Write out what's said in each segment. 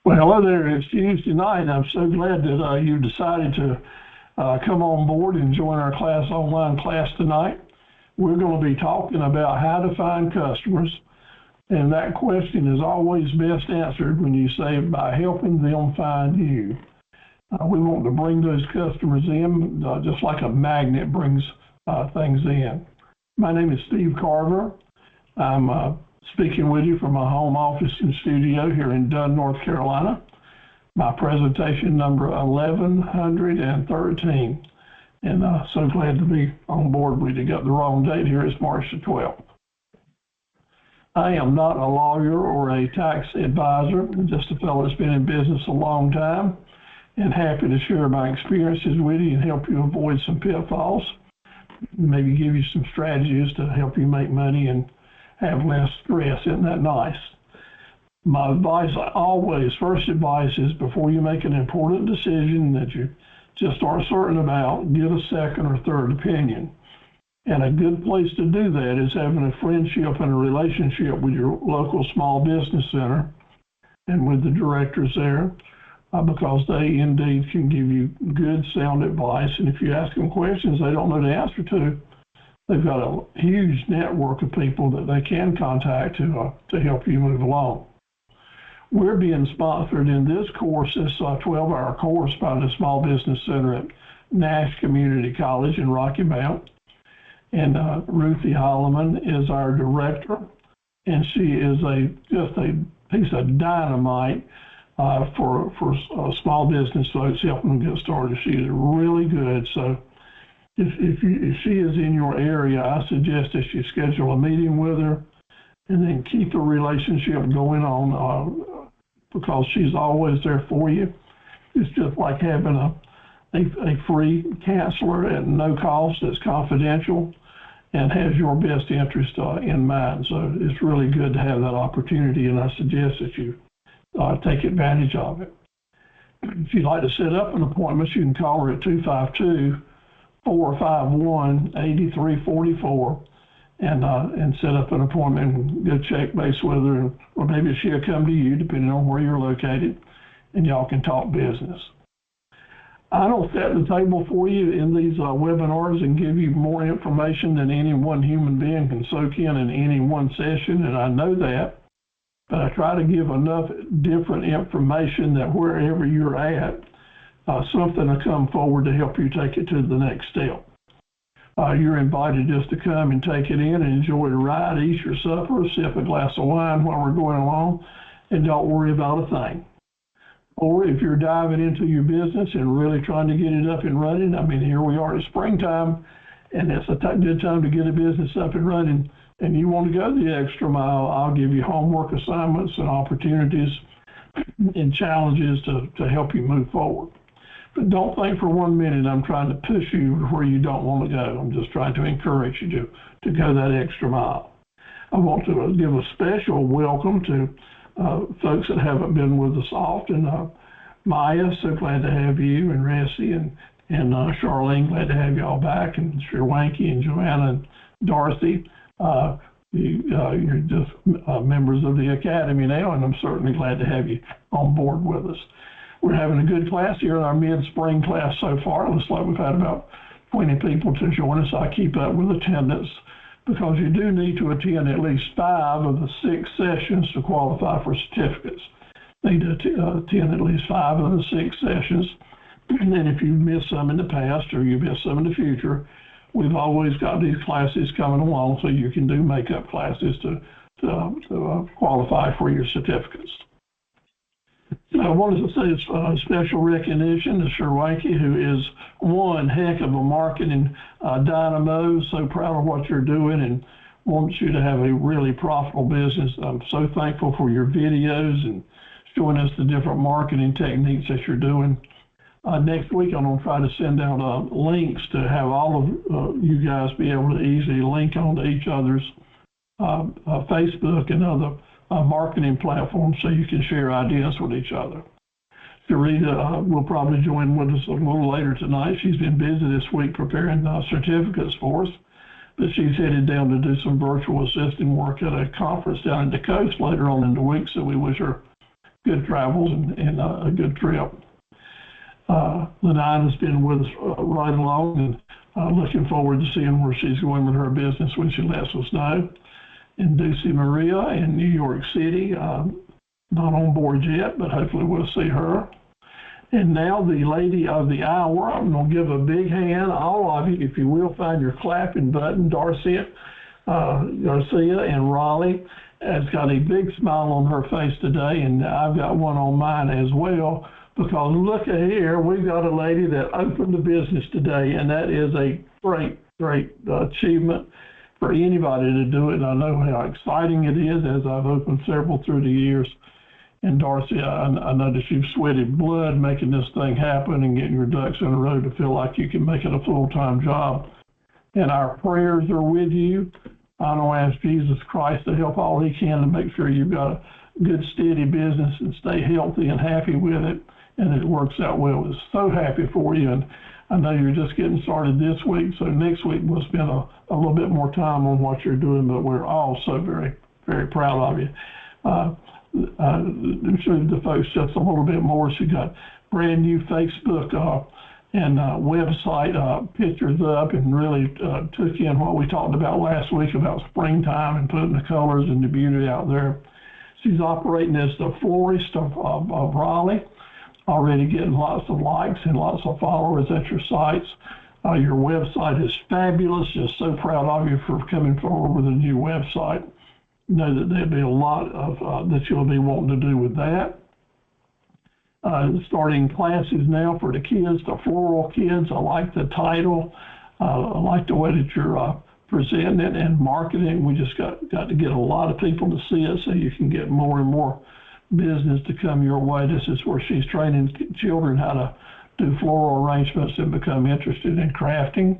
Well, hello there. It's Tuesday night, and I'm so glad that you decided to come on board and join our online class tonight. We're going to be talking about how to find customers, and that question is always best answered when you say by helping them find you. We want to bring those customers in just like a magnet brings things in. My name is Steve Carver. I'm speaking with you from my home office and studio here in Dunn, North Carolina. My presentation number 1113. And so glad to be on board with you. Got the wrong date here. It's March the 12th. I am not a lawyer or a tax advisor. I'm just a fellow that's been in business a long time and happy to share my experiences with you and help you avoid some pitfalls. Maybe give you some strategies to help you make money and have less stress. Isn't that nice? My advice first advice is before you make an important decision that you just aren't certain about, get a second or third opinion. And a good place to do that is having a friendship and a relationship with your local small business center and with the directors there, because they indeed can give you good sound advice. And if you ask them questions they don't know the answer to, they've got a huge network of people that they can contact to help you move along. We're being sponsored in this course, this 12-hour course by the Small Business Center at Nash Community College in Rocky Mount. And Ruthie Holloman is our director, and she is just a piece of dynamite for small business folks, helping them get started. She is really good. So if she is in your area, I suggest that you schedule a meeting with her and then keep the relationship going on because she's always there for you. It's just like having a free counselor at no cost that's confidential and has your best interest in mind. So it's really good to have that opportunity, and I suggest that you take advantage of it. If you'd like to set up an appointment, you can call her at 252-451-8344 and set up an appointment and go check base with her, or maybe she'll come to you depending on where you're located, and y'all can talk business. I don't set the table for you in these webinars and give you more information than any one human being can soak in any one session, and I know that, but I try to give enough different information that wherever you're at, something will come forward to help you take it to the next step. You're invited just to come and take it in and enjoy the ride, eat your supper, sip a glass of wine while we're going along, and don't worry about a thing. Or if you're diving into your business and really trying to get it up and running, I mean, here we are at springtime, and it's a good time to get a business up and running, and you want to go the extra mile, I'll give you homework assignments and opportunities and challenges to help you move forward. But don't think for 1 minute I'm trying to push you where you don't want to go. I'm just trying to encourage you to go that extra mile. I want to give a special welcome to folks that haven't been with us often. Maya, so glad to have you, and Ressie and Charlene, glad to have you all back, and Sherwanky and Joanna and Dorothy. You're just members of the Academy now, and I'm certainly glad to have you on board with us. We're having a good class here in our mid-spring class so far. It looks like we've had about 20 people to join us. I keep up with attendance because you do need to attend at least 5 of the 6 sessions to qualify for certificates. Need to attend at least 5 of the 6 sessions. And if you've missed some in the past or you've missed some in the future, we've always got these classes coming along so you can do makeup classes to qualify for your certificates. I wanted to say special recognition to Sherwanky, who is one heck of a marketing dynamo. So proud of what you're doing and wants you to have a really profitable business. I'm so thankful for your videos and showing us the different marketing techniques that you're doing. Next week, I'm going to try to send out links to have all of you guys be able to easily link onto each other's Facebook and other marketing platforms so you can share ideas with each other. Sharita will probably join with us a little later tonight. She's been busy this week preparing certificates for us, but she's headed down to do some virtual assisting work at a conference down in the coast later on in the week, so we wish her good travels and a good trip. Lenina's been with us right along, and looking forward to seeing where she's going with her business when she lets us know. And Ducey Maria in New York City, not on board yet, but hopefully we'll see her. And now the lady of the hour, I'm going to give a big hand, all of you, if you will, find your clapping button. Darcy Garcia in Raleigh has got a big smile on her face today, and I've got one on mine as well, because look at here, we've got a lady that opened the business today, and that is a great, great achievement for anybody to do it. And I know how exciting it is, as I've opened several through the years. And Darcy, I noticed you've sweated blood making this thing happen and getting your ducks in a row to feel like you can make it a full-time job. And our prayers are with you. I don't ask Jesus Christ to help all he can to make sure you've got a good, steady business and stay healthy and happy with it, and it works out well. We're so happy for you, and I know you're just getting started this week, so next week we'll spend a little bit more time on what you're doing, but we're all so very, very proud of you. Show the folks just a little bit more. She got brand new Facebook and website pictures up, and really took in what we talked about last week about springtime and putting the colors and the beauty out there. She's operating as the florist of Raleigh, already getting lots of likes and lots of followers at your sites. Your website is fabulous. Just so proud of you for coming forward with a new website. Know that there'll be a lot of that you'll be wanting to do with that. Starting classes now for the kids, the floral kids. I like the title. I like the way that you're presenting it and marketing. We just got to get a lot of people to see it so you can get more and more business to come your way. This is where she's training children how to do floral arrangements and become interested in crafting.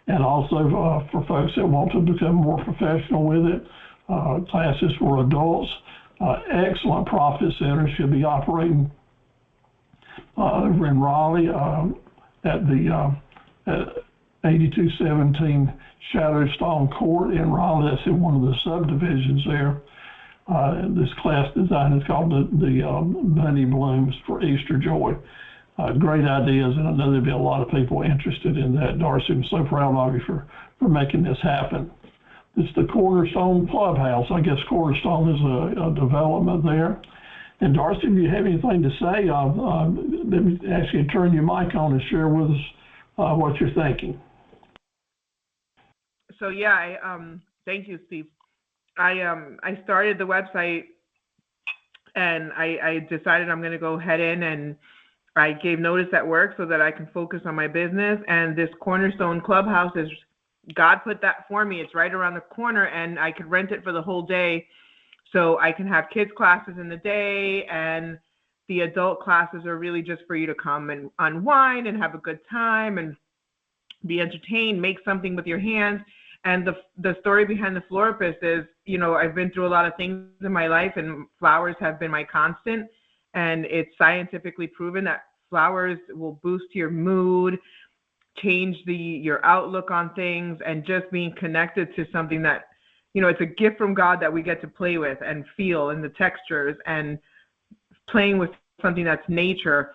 And also for folks that want to become more professional with it, classes for adults. Excellent profit center. She'll be operating over in Raleigh at the 8217 Shadowstone Court in Raleigh. That's in one of the subdivisions there. This class design is called the Bunny Blooms for Easter Joy. Great ideas, and I know there'll be a lot of people interested in that. Darcy, I'm so proud of you for making this happen. It's the Cornerstone Clubhouse. I guess Cornerstone is a development there. And Darcy, if you have anything to say, let me ask you to turn your mic on and share with us what you're thinking. So yeah, thank you, Steve. I started the website, and I decided I'm going to go head in, and I gave notice at work so that I can focus on my business. And this Cornerstone Clubhouse is, God put that for me. It's right around the corner, and I could rent it for the whole day. So I can have kids classes in the day, and the adult classes are really just for you to come and unwind and have a good time and be entertained, make something with your hands. And the story behind the Floripist is, you know, I've been through a lot of things in my life, and flowers have been my constant. And it's scientifically proven that flowers will boost your mood, change your outlook on things, and just being connected to something that, you know, it's a gift from God that we get to play with and feel, and the textures, and playing with something that's nature.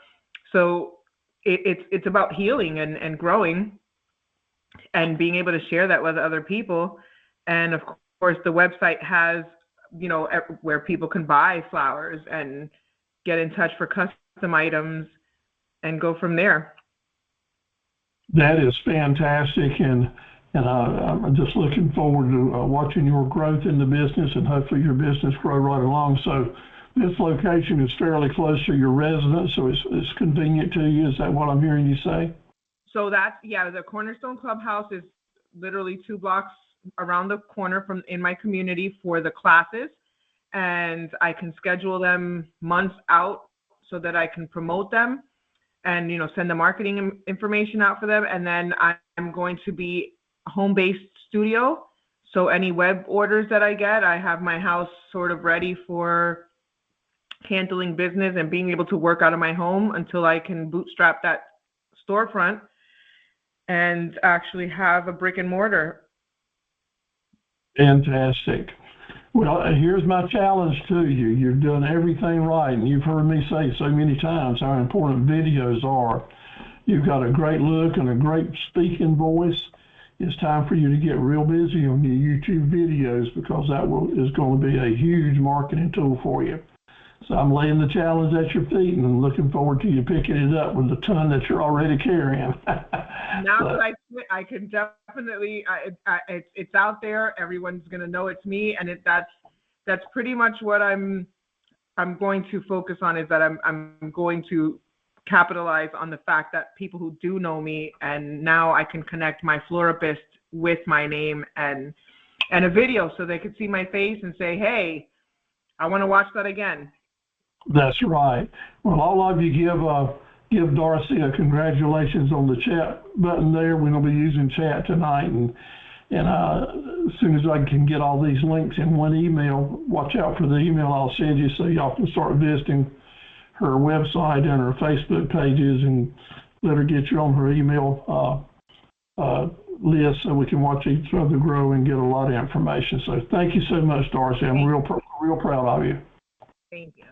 So it's about healing and growing and being able to share that with other people. And of course, the website has, you know, where people can buy flowers and get in touch for custom items and go from there. That is fantastic, and I'm just looking forward to watching your growth in the business, and hopefully your business grow right along. So this location is fairly close to your residence, so it's convenient to you. Is that what I'm hearing you say? So that's, yeah, the Cornerstone Clubhouse is literally 2 blocks around the corner from in my community for the classes, and I can schedule them months out so that I can promote them and, you know, send the marketing information out for them. And then I'm going to be a home-based studio. So any web orders that I get, I have my house sort of ready for handling business and being able to work out of my home until I can bootstrap that storefront and actually have a brick and mortar. Fantastic. Well, here's my challenge to you. You've done everything right, and you've heard me say so many times how important videos are. You've got a great look and a great speaking voice. It's time for you to get real busy on your YouTube videos, because that is going to be a huge marketing tool for you. So I'm laying the challenge at your feet, and I'm looking forward to you picking it up with the ton that you're already carrying. Now that I can definitely, it's out there. Everyone's going to know it's me, and that's pretty much what I'm going to focus on, is that I'm going to capitalize on the fact that people who do know me, and now I can connect my Floribist with my name and a video, so they can see my face and say, hey, I want to watch that again. That's right. Well, all of you give Darcy a congratulations on the chat button there. We're going to be using chat tonight, and as soon as I can get all these links in one email, watch out for the email I'll send you, so y'all can start visiting her website and her Facebook pages, and let her get you on her email list, so we can watch each other grow and get a lot of information. So thank you so much, Darcy. I'm real proud of you. Thank you.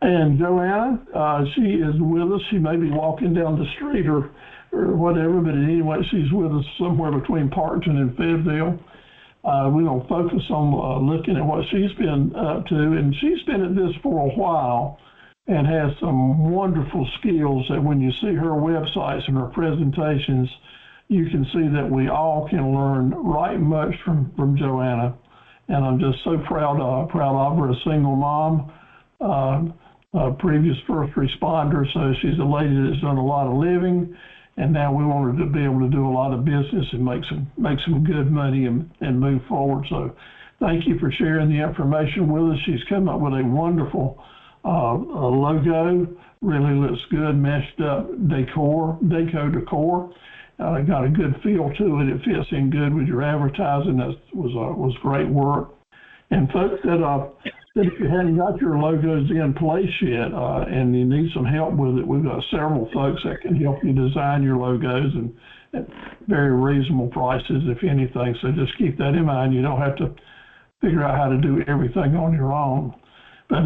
And Joanna, she is with us. She may be walking down the street or whatever, but anyway, she's with us somewhere between Parkton and Fayetteville. We're going to focus on looking at what she's been up to, and she's been at this for a while and has some wonderful skills that when you see her websites and her presentations, you can see that we all can learn right much from Joanna. And I'm just so proud of her, a single mom, previous first responder. So she's a lady that's done a lot of living, and now we want her to be able to do a lot of business and make some good money and move forward. So thank you for sharing the information with us. She's come up with a wonderful logo, really looks good, meshed up deco decor. Got a good feel to it. It fits in good with your advertising. That was great work. And folks, that if you hadn't got your logos in place yet, and you need some help with it, we've got several folks that can help you design your logos, and at very reasonable prices, if anything. So just keep that in mind. You don't have to figure out how to do everything on your own. But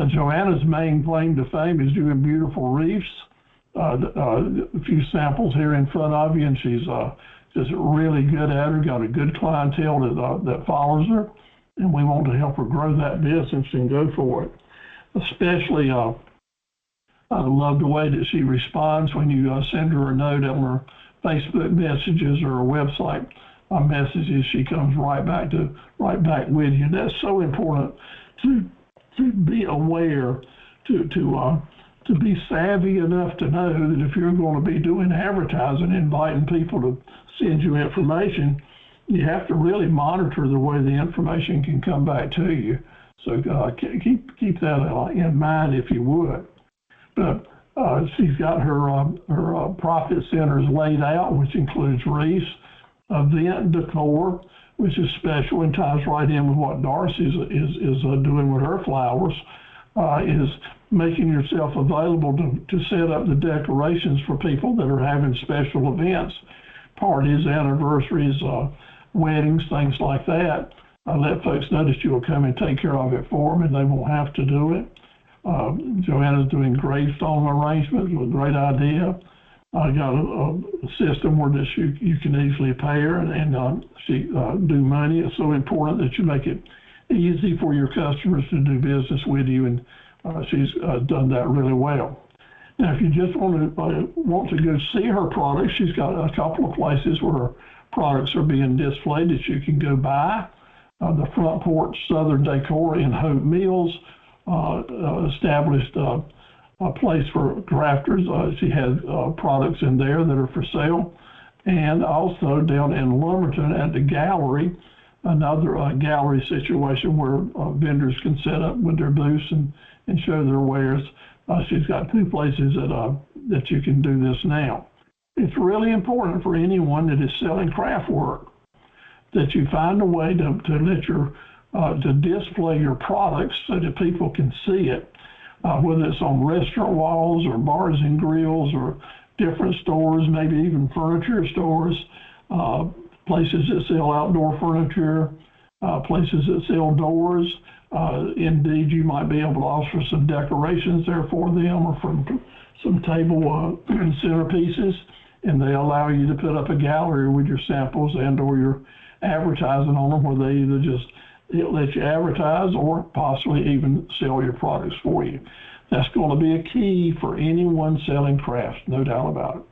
Joanna's main claim to fame is doing beautiful reefs. A few samples here in front of you, and she's just really good at her, got a good clientele that follows her, and we want to help her grow that business and go for it. Especially, I love the way that she responds when you send her a note on her Facebook messages or her website messages. She comes right back with you. That's so important to be aware, to be savvy enough to know that if you're going to be doing advertising, inviting people to send you information, you have to really monitor the way the information can come back to you. So keep that in mind, if you would. But she's got her profit centers laid out, which includes wreaths, event decor, which is special and ties right in with what Darcy is doing with her flowers, is making yourself available to set up the decorations for people that are having special events, parties, anniversaries, weddings, things like that. Let folks know that you'll come and take care of it for them, and they won't have to do it. Joanna's doing gravestone arrangements with a great idea. I got a system where you can easily pay her and she do money. It's so important that you make it easy for your customers to do business with you, and she's done that really well. Now, if you just want to go see her products, she's got a couple of places where her products are being displayed that you can go by. The Front Porch Southern Decor in Hope Mills, established a place for crafters. She has products in there that are for sale. And also down in Lumberton at the gallery, another gallery situation where vendors can set up with their booths and show their wares. She's got two places that you can do this now. It's really important for anyone that is selling craft work that you find a way to display your products so that people can see it, whether it's on restaurant walls or bars and grills or different stores, maybe even furniture stores, places that sell outdoor furniture, places that sell doors. Indeed, you might be able to offer some decorations there for them, or from some table centerpieces, and they allow you to put up a gallery with your samples and or your advertising on them, where they either just let you advertise or possibly even sell your products for you. That's going to be a key for anyone selling crafts, no doubt about it.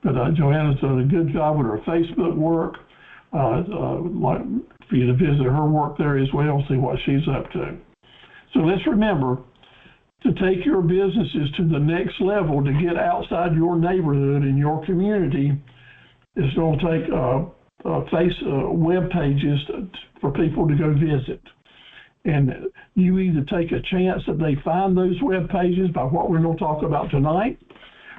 But Joanna's done a good job with her Facebook work. Like for you to visit her work there as well, see what she's up to. So let's remember to take your businesses to the next level, to get outside your neighborhood and your community. It's going to take web pages for people to go visit. And you either take a chance that they find those web pages by what we're going to talk about tonight,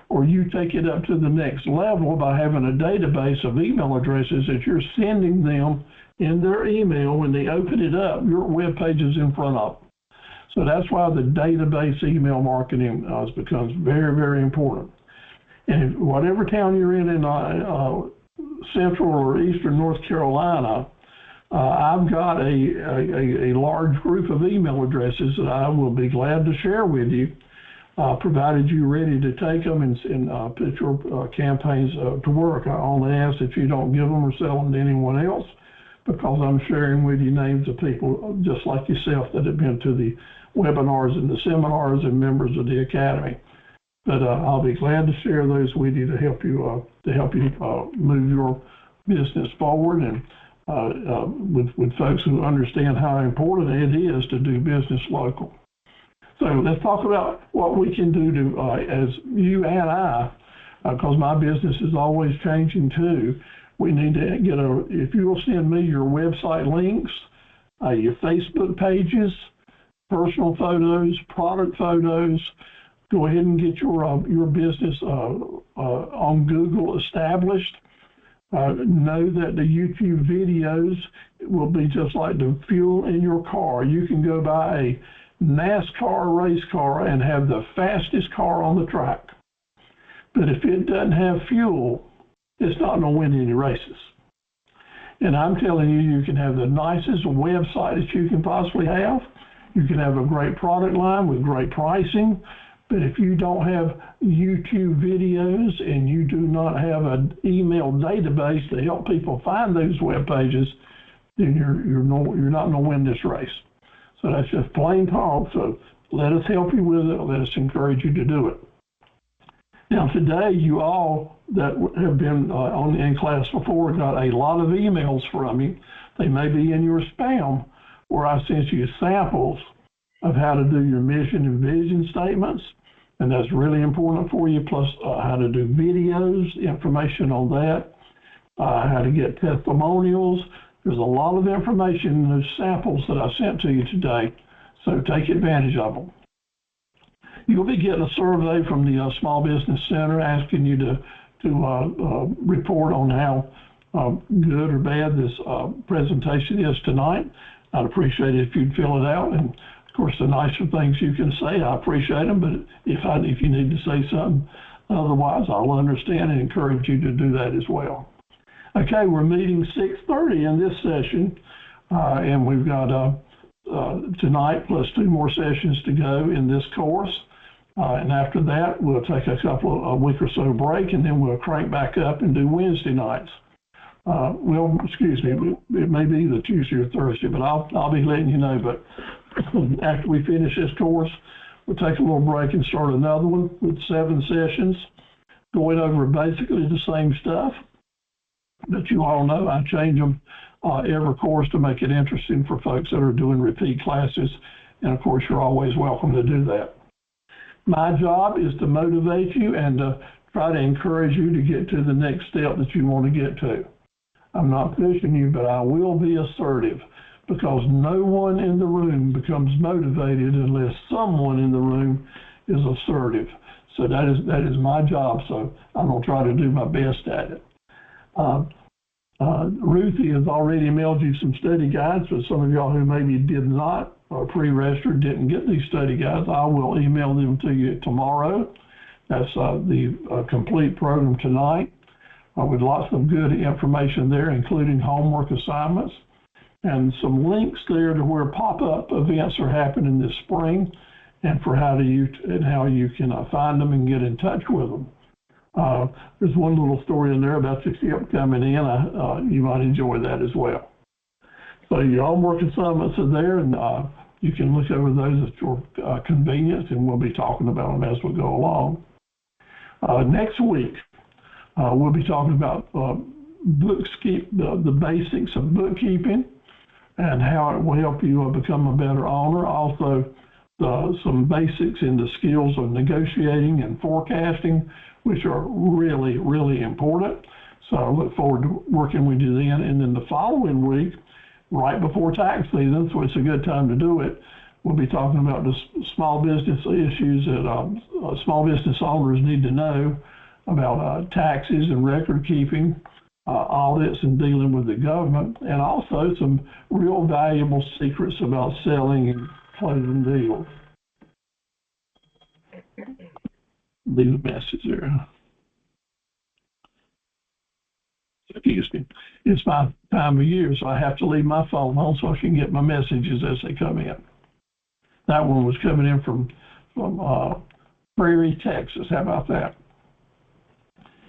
or you take it up to the next level by having a database of email addresses that you're sending them in their email. When they open it up, your web page is in front of them. So that's why the database email marketing becomes very, very important. And if, whatever town you're in Central or Eastern North Carolina, I've got a large group of email addresses that I will be glad to share with you, provided you're ready to take them and put your campaigns to work. I only ask that you don't give them or sell them to anyone else, because I'm sharing with you names of people just like yourself that have been to the webinars and the seminars and members of the Academy. But I'll be glad to share those with you to help you move your business forward, and with folks who understand how important it is to do business local. So let's talk about what we can do to, as you and I, because my business is always changing too. We need to get if you will send me your website links, your Facebook pages, personal photos, product photos. Go ahead and get your business on Google established. Know that the YouTube videos will be just like the fuel in your car. You can go buy a NASCAR race car and have the fastest car on the track, but if it doesn't have fuel, it's not going to win any races. And I'm telling you, you can have the nicest website that you can possibly have. You can have a great product line with great pricing, but if you don't have YouTube videos and you do not have an email database to help people find those web pages, then you're not going to win this race. So that's just plain talk. So let us help you with it. Let us encourage you to do it. Now today, you all that have been in class before got a lot of emails from me. They may be in your spam, where I sent you samples of how to do your mission and vision statements. And that's really important for you, plus how to do videos, information on that, how to get testimonials. There's a lot of information in those samples that I sent to you today, so take advantage of them. You'll be getting a survey from the Small Business Center asking you to report on how good or bad this presentation is tonight. I'd appreciate it if you'd fill it out. And of course, the nicer things you can say, I appreciate them, but if you need to say something otherwise, I'll understand and encourage you to do that as well. Okay, we're meeting 6:30 in this session, and we've got tonight plus 2 more sessions to go in this course. And after that, we'll take a week or so break, and then we'll crank back up and do Wednesday nights. It may be either Tuesday or Thursday, but I'll be letting you know. But after we finish this course, we'll take a little break and start another one with 7 sessions, going over basically the same stuff. But you all know I change them every course to make it interesting for folks that are doing repeat classes. And of course, you're always welcome to do that. My job is to motivate you and to try to encourage you to get to the next step that you want to get to. I'm not pushing you, but I will be assertive, because no one in the room becomes motivated unless someone in the room is assertive. So that is my job. So I'm going to try to do my best at it. Ruthie has already mailed you some study guides, but some of y'all who maybe did not or pre-registered didn't get these study guides, I will email them to you tomorrow. That's the complete program tonight with lots of good information there, including homework assignments. and some links there to where pop-up events are happening this spring, and for how you can find them and get in touch with them. There's one little story in there about the ship coming in. You might enjoy that as well. So your homework assignments are there, and you can look over those at your convenience, and we'll be talking about them as we go along. Next week, we'll be talking about the basics of bookkeeping and how it will help you become a better owner. Also, some basics in the skills of negotiating and forecasting, which are really, really important. So I look forward to working with you then. And then the following week, right before tax season, so it's a good time to do it, we'll be talking about the small business issues that small business owners need to know about taxes and record keeping, audits and dealing with the government, and also some real valuable secrets about selling and closing deals. Leave a message there. Excuse me. It's my time of year, so I have to leave my phone on so I can get my messages as they come in. That one was coming in from Prairie, Texas. How about that?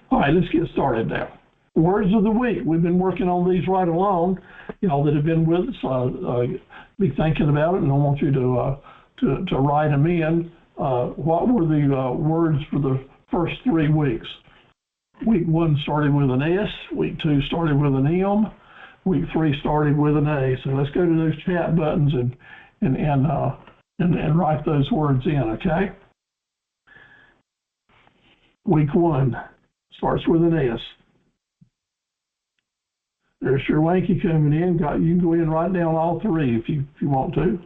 All right, let's get started now. Words of the week. We've been working on these right along. Y'all that have been with us, be thinking about it, and I want you to write them in. What were the words for the first 3 weeks? Week 1 started with an S. Week 2 started with an M. Week 3 started with an A. So let's go to those chat buttons and write those words in. Okay. Week 1 starts with an S. There's your Wanky coming in. You can go in and write down all 3 if you want to.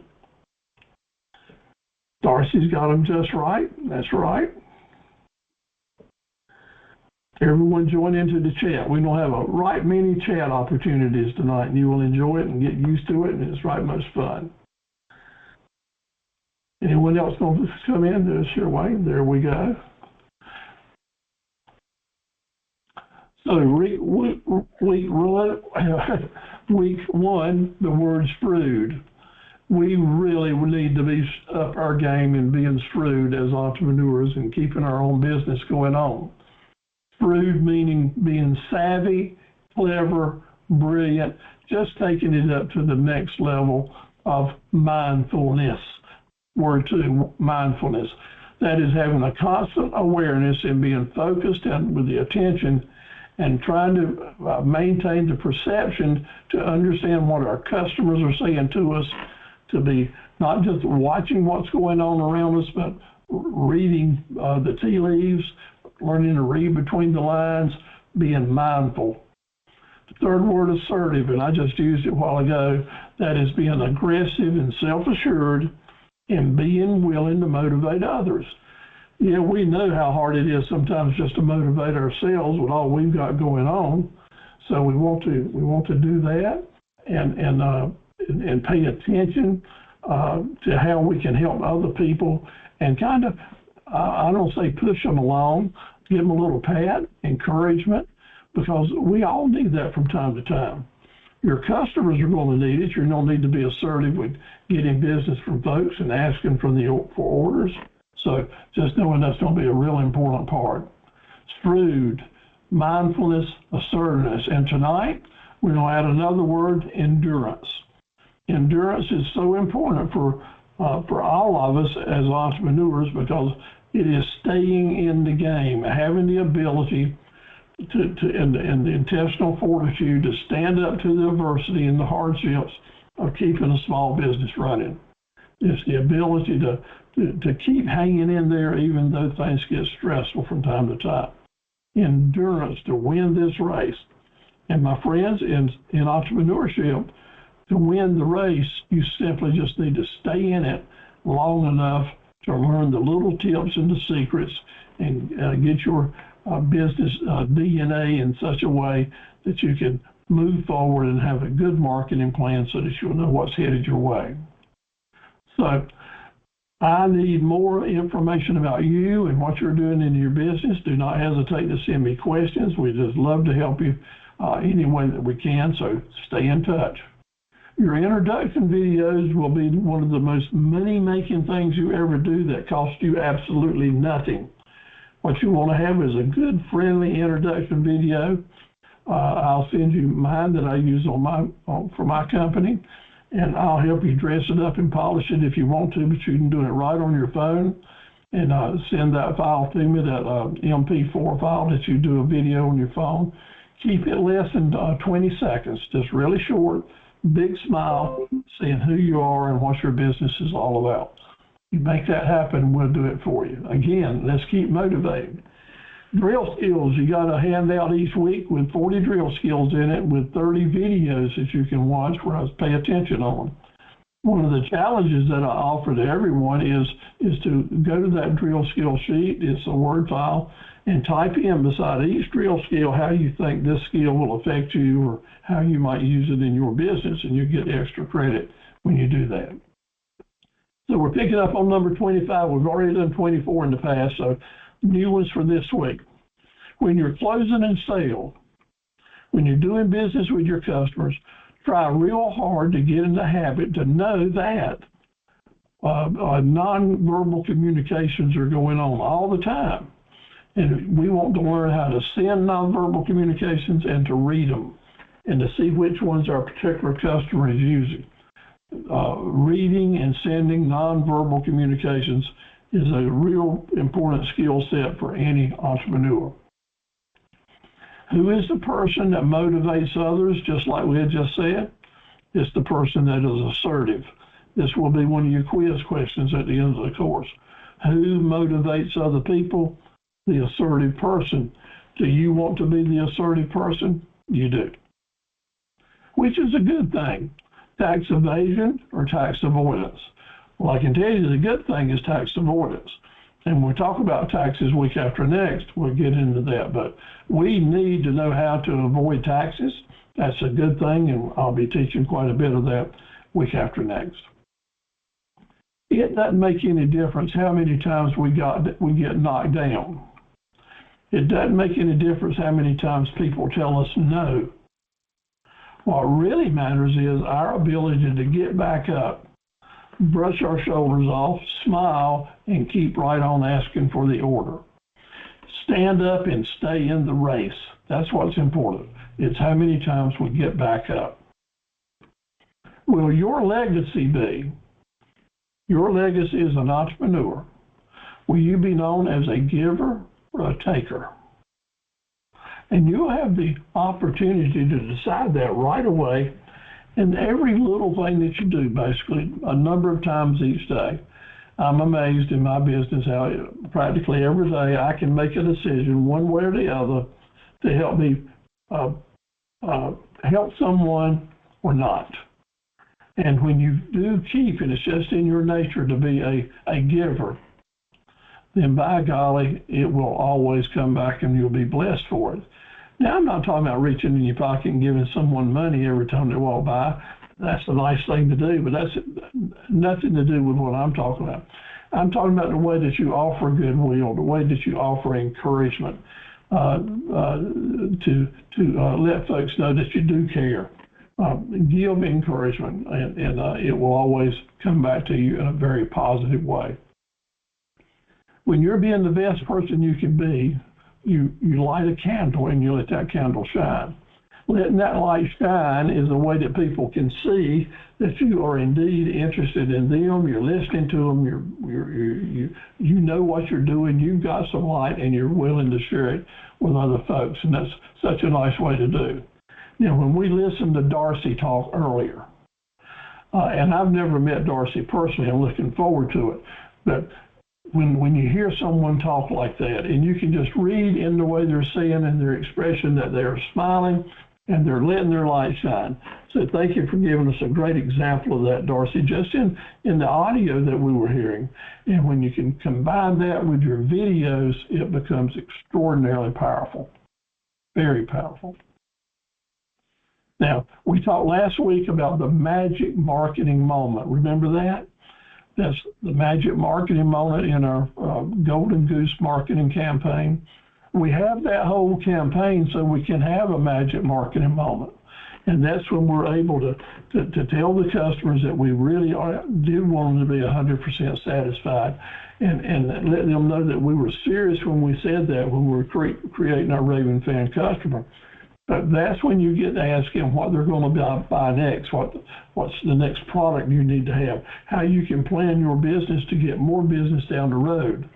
Darcy's got them just right. That's right. Everyone join into the chat. We don't have a right many chat opportunities tonight, and you will enjoy it and get used to it, and it's right much fun. Anyone else going to come in? There's your way. There we go. So week 1, the word shrewd. We really need to be up our game in being shrewd as entrepreneurs and keeping our own business going on. Shrewd meaning being savvy, clever, brilliant, just taking it up to the next level of mindfulness. Word 2, mindfulness. That is having a constant awareness and being focused and with the attention and trying to maintain the perception to understand what our customers are saying to us, to be not just watching what's going on around us, but reading the tea leaves, learning to read between the lines, being mindful. The third word, assertive, and I just used it a while ago. That is being aggressive and self-assured and being willing to motivate others. Yeah, we know how hard it is sometimes just to motivate ourselves with all we've got going on. So we want to do that and pay attention to how we can help other people and kind of, I don't say push them along, give them a little pat, encouragement, because we all need that from time to time. Your customers are going to need it. You're going to need to be assertive with getting business from folks and asking for orders. So just knowing that's going to be a real important part. Shrewd, mindfulness, assertiveness. And tonight, we're going to add another word, endurance. Endurance is so important for all of us as entrepreneurs because it is staying in the game, having the ability and the intestinal fortitude to stand up to the adversity and the hardships of keeping a small business running. It's the ability to keep hanging in there even though things get stressful from time to time. Endurance to win this race. And my friends, in entrepreneurship, to win the race, you simply just need to stay in it long enough to learn the little tips and the secrets and get your business DNA in such a way that you can move forward and have a good marketing plan so that you'll know what's headed your way. So I need more information about you and what you're doing in your business. Do not hesitate to send me questions. We just love to help you any way that we can, so stay in touch. Your introduction videos will be one of the most money-making things you ever do that costs you absolutely nothing. What you want to have is a good, friendly introduction video. I'll send you mine that I use for my company, and I'll help you dress it up and polish it if you want to, but you can do it right on your phone and send that file to me, that MP4 file that you do a video on your phone. Keep it less than 20 seconds, just really short, big smile, saying who you are and what your business is all about. You make that happen, we'll do it for you. Again, let's keep motivating. Drill skills, you got a handout each week with 40 drill skills in it with 30 videos that you can watch where I pay attention on. One of the challenges that I offer to everyone is to go to that drill skill sheet, it's a Word file, and type in beside each drill skill how you think this skill will affect you or how you might use it in your business, and you get extra credit when you do that. So we're picking up on number 25. We've already done 24 in the past, so new ones for this week. When you're closing a sale, when you're doing business with your customers, try real hard to get in the habit to know that nonverbal communications are going on all the time. And we want to learn how to send nonverbal communications and to read them and to see which ones our particular customer is using. Reading and sending nonverbal communications is a real important skill set for any entrepreneur. Who is the person that motivates others, just like we had just said? It's the person that is assertive. This will be one of your quiz questions at the end of the course. Who motivates other people? The assertive person. Do you want to be the assertive person? You do. Which is a good thing, tax evasion or tax avoidance? Well, I can tell you the good thing is tax avoidance. And when we talk about taxes week after next, we'll get into that. But we need to know how to avoid taxes. That's a good thing, and I'll be teaching quite a bit of that week after next. It doesn't make any difference how many times we get knocked down. It doesn't make any difference how many times people tell us no. What really matters is our ability to get back up, brush our shoulders off, smile, and keep right on asking for the order. Stand up and stay in the race. That's what's important. It's how many times we get back up. Will your legacy be? Your legacy as an entrepreneur. Will you be known as a giver or a taker? And you'll have the opportunity to decide that right away. And every little thing that you do, basically, a number of times each day. I'm amazed in my business how practically every day I can make a decision one way or the other to help me help someone or not. And when you do keep, and it's just in your nature to be a giver, then by golly, it will always come back and you'll be blessed for it. Now, I'm not talking about reaching in your pocket and giving someone money every time they walk by. That's a nice thing to do, but that's nothing to do with what I'm talking about. I'm talking about the way that you offer goodwill, the way that you offer encouragement to let folks know that you do care. Give encouragement, and it will always come back to you in a very positive way. When you're being the best person you can be, you light a candle and you let that candle shine. Letting that light shine is a way that people can see that you are indeed interested in them. You're listening to them. You know what you're doing. You've got some light, and you're willing to share it with other folks. And that's such a nice way to do. You know, when we listened to Darcy talk earlier, and I've never met Darcy personally. I'm looking forward to it, but when you hear someone talk like that, and you can just read in the way they're saying and their expression that they're smiling and they're letting their light shine. So thank you for giving us a great example of that, Darcy, just in the audio that we were hearing. And when you can combine that with your videos, it becomes extraordinarily powerful, very powerful. Now, we talked last week about the magic marketing moment. Remember that? That's the magic marketing moment in our Golden Goose marketing campaign. We have that whole campaign so we can have a magic marketing moment. And that's when we're able to tell the customers that we really do want them to be 100% satisfied, and let them know that we were serious when we said that, when we were creating our Raving Fan customer. But that's when you get to ask them what they're going to buy next, what's the next product you need to have, how you can plan your business to get more business down the road.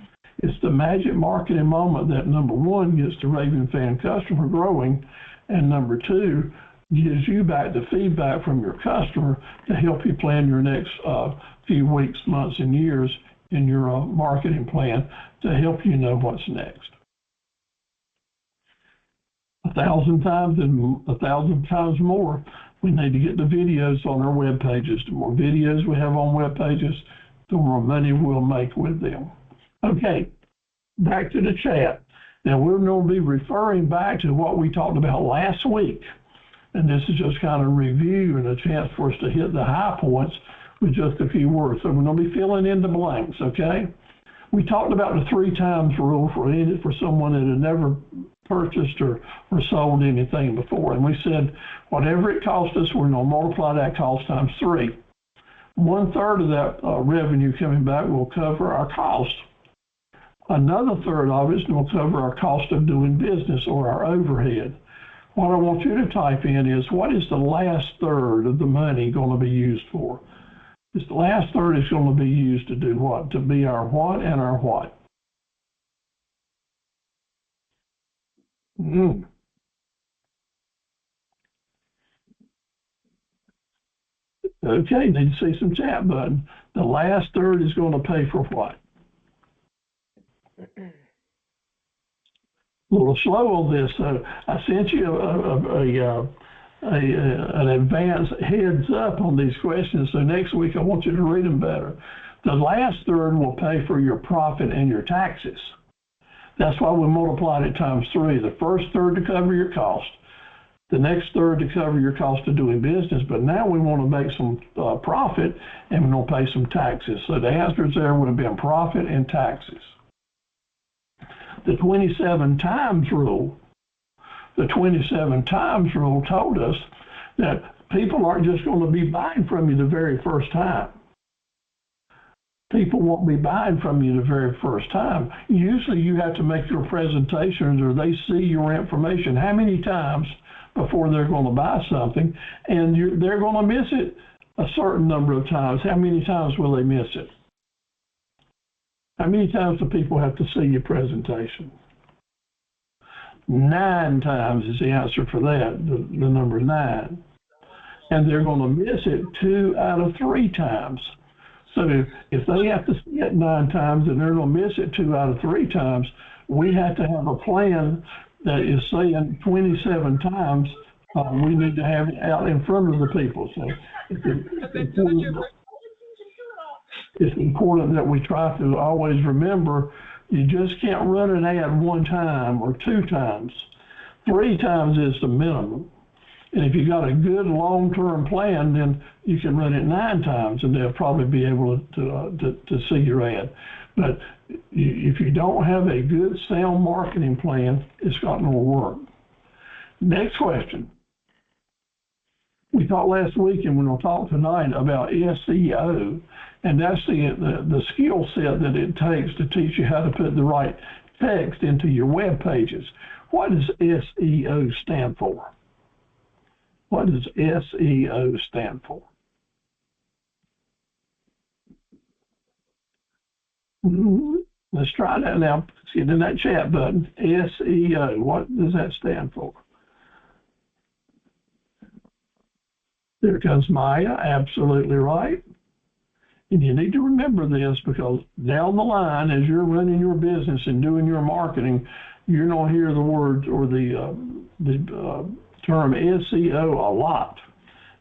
It's the magic marketing moment that, number one, gets the Raving Fan customer growing, and number two, gives you back the feedback from your customer to help you plan your next few weeks, months, and years in your marketing plan to help you know what's next. 1,000 times and 1,000 times more, we need to get the videos on our web pages. The more videos we have on web pages, the more money we'll make with them. Okay, back to the chat. Now we're going to be referring back to what we talked about last week. And this is just kind of review and a chance for us to hit the high points with just a few words. So we're going to be filling in the blanks, okay? We talked about the 3 times rule for someone that had never purchased or sold anything before. And we said, whatever it cost us, we're going to multiply that cost times 3. 1/3 of that revenue coming back will cover our cost. Another 1/3 of it will cover our cost of doing business or our overhead. What I want you to type in is, what is the last 1/3 of the money going to be used for? This last 1/3 is going to be used to do what? To be our what and our what? Okay, need to see some chat button. The last 1/3 is going to pay for what? A little slow on this, so I sent you an advance heads up on these questions, so next week I want you to read them better. The last 1/3 will pay for your profit and your taxes. That's why we multiplied it times 3. The first 1/3 to cover your cost, the next 1/3 to cover your cost of doing business, but now we want to make some profit and we're going to pay some taxes. So the answers there would have been profit and taxes. The 27 times rule. The 27 times rule told us that people aren't just going to be buying from you the very first time. People won't be buying from you the very first time. Usually you have to make your presentations or they see your information how many times before they're going to buy something, and they're going to miss it a certain number of times. How many times will they miss it? How many times do people have to see your presentation? 9 times is the answer for that, the number 9. And they're going to miss it 2 out of 3 times. So if they have to see it 9 times and they're going to miss it 2 out of 3 times, we have to have a plan that is saying 27 times we need to have it out in front of the people. So it's important that we try to always remember you just can't run an ad 1 time or 2 times. 3 times is the minimum. And if you got a good long-term plan, then you can run it 9 times and they'll probably be able to see your ad. But if you don't have a good sound marketing plan, it's not going to work. Next question. We talked last week and we're going to talk tonight about SEO, and that's the skill set that it takes to teach you how to put the right text into your web pages. What does SEO stand for? What does SEO stand for? Let's try that now. Let's get in that chat button. SEO, what does that stand for? There comes Maya, absolutely right. And you need to remember this, because down the line, as you're running your business and doing your marketing, you're going to hear the words or the term SEO a lot.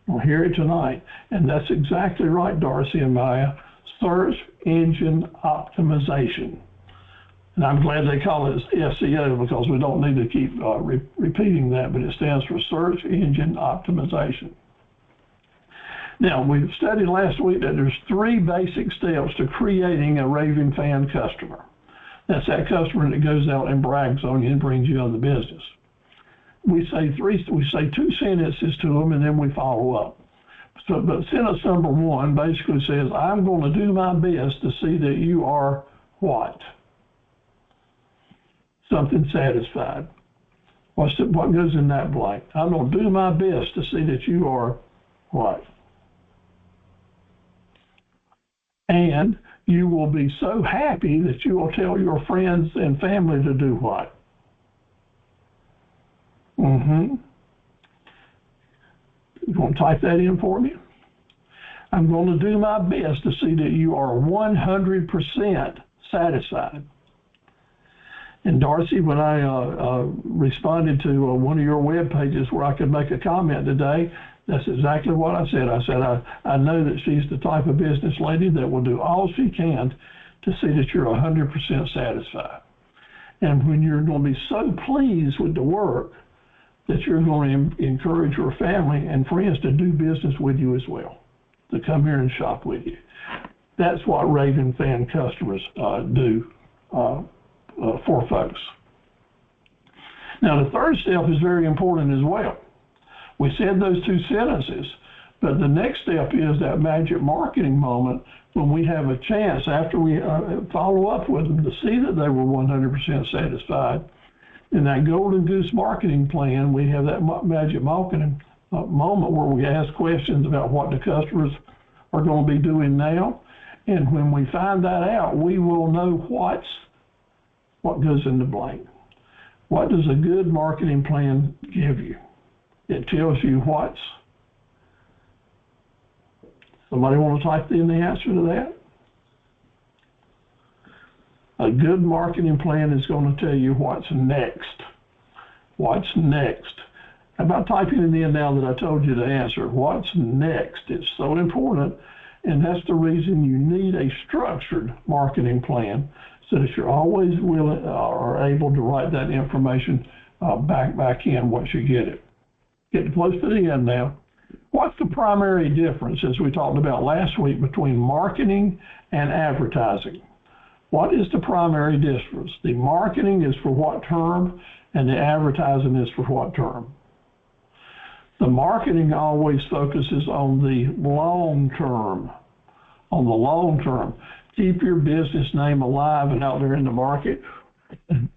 You'll hear it tonight. And that's exactly right, Darcy and Maya. Search engine optimization. And I'm glad they call it SEO, because we don't need to keep repeating that, but it stands for search engine optimization. Now, we studied last week that there's 3 basic steps to creating a raving fan customer. That's that customer that goes out and brags on you and brings you other business. we say two sentences to them, and then we follow up. So, but sentence number one basically says, I'm going to do my best to see that you are what? Something satisfied. What goes in that blank? I'm going to do my best to see that you are what? And you will be so happy that you will tell your friends and family to do what? You want to type that in for me? I'm going to do my best to see that you are 100% satisfied. And Darcy, when I responded to one of your web pages where I could make a comment today, that's exactly what I said. I said, I know that she's the type of business lady that will do all she can to see that you're 100% satisfied. And when you're going to be so pleased with the work that you're going to encourage your family and friends to do business with you as well, to come here and shop with you. That's what Raving Fan customers do for folks. Now, the third step is very important as well. We said those two sentences, but the next step is that magic marketing moment when we have a chance after we follow up with them to see that they were 100% satisfied. In that Golden Goose marketing plan, we have that magic marketing moment where we ask questions about what the customers are going to be doing now. And when we find that out, we will know what goes in the blank. What does a good marketing plan give you? It tells you what's. Somebody want to type in the answer to that? A good marketing plan is going to tell you what's next. What's next? How about typing it in now that I told you the answer? What's next? It's so important, and that's the reason you need a structured marketing plan so that you're always willing or able to write that information back in once you get it. Getting close to the end now. What's the primary difference, as we talked about last week, between marketing and advertising? What is the primary difference? The marketing is for what term, and the advertising is for what term? The marketing always focuses on the long term. On the long term. Keep your business name alive and out there in the market.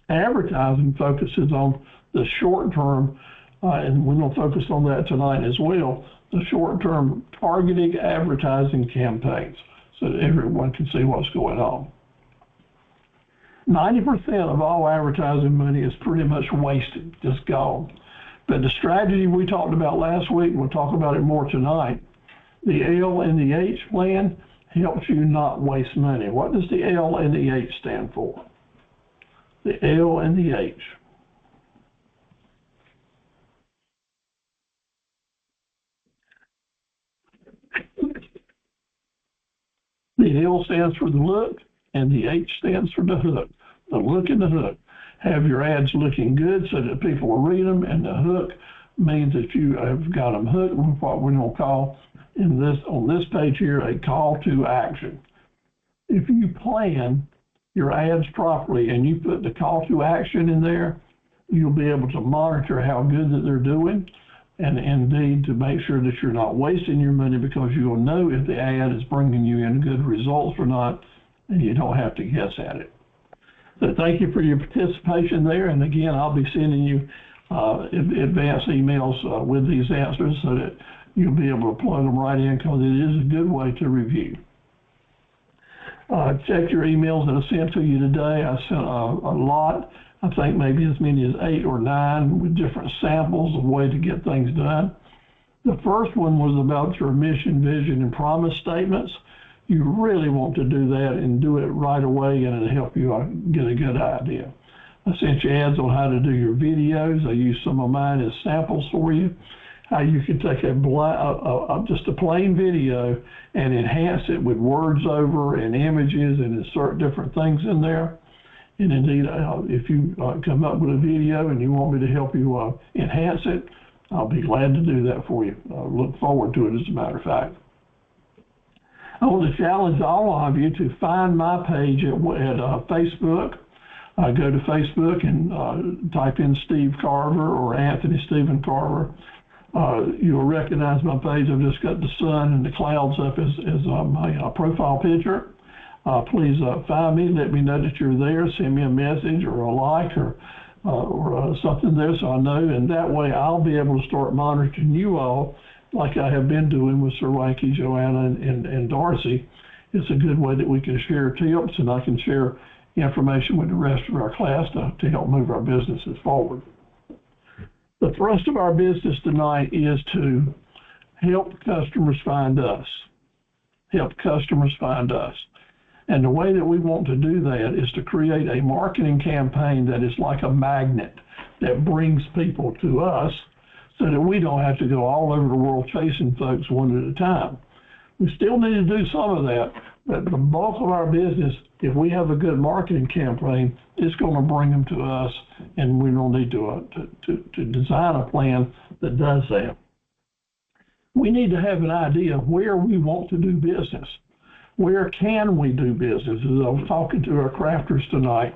Advertising focuses on the short term, and we're going to focus on that tonight as well, the short-term targeted advertising campaigns so that everyone can see what's going on. 90% of all advertising money is pretty much wasted, just gone. But the strategy we talked about last week, we'll talk about it more tonight, the L and the H plan helps you not waste money. What does the L and the H stand for? The L and the H. The L stands for the look, and the H stands for the hook. The look and the hook. Have your ads looking good so that people will read them, and the hook means that you have got them hooked with what we're going to call on this page here a call to action. If you plan your ads properly and you put the call to action in there, you'll be able to monitor how good that they're doing, and indeed to make sure that you're not wasting your money, because you'll know if the ad is bringing you in good results or not, and you don't have to guess at it. So thank you for your participation there, and again, I'll be sending you advanced emails with these answers so that you'll be able to plug them right in, because it is a good way to review. Check your emails that I sent to you today. I sent a lot. I think maybe as many as 8 or 9 with different samples of way to get things done. The first one was about your mission, vision, and promise statements. You really want to do that and do it right away, and it'll help you get a good idea. I sent you ads on how to do your videos. I used some of mine as samples for you. How you can take just a plain video and enhance it with words over and images and insert different things in there. And indeed, if you come up with a video and you want me to help you enhance it, I'll be glad to do that for you. I look forward to it, as a matter of fact. I want to challenge all of you to find my page at Facebook, Go to Facebook and type in Steve Carver or Anthony Stephen Carver. You'll recognize my page. I've just got the sun and the clouds up as my profile picture. Please find me, let me know that you're there, send me a message or a like or something there so I know, and that way I'll be able to start monitoring you all like I have been doing with Sir Wanky, Joanna, and Darcy. It's a good way that we can share tips, and I can share information with the rest of our class to help move our businesses forward. The thrust of our business tonight is to help customers find us. Help customers find us. And the way that we want to do that is to create a marketing campaign that is like a magnet that brings people to us so that we don't have to go all over the world chasing folks one at a time. We still need to do some of that, but the bulk of our business, if we have a good marketing campaign, it's going to bring them to us, and we don't need to design a plan that does that. We need to have an idea of where we want to do business. Where can we do business? As I was talking to our crafters tonight,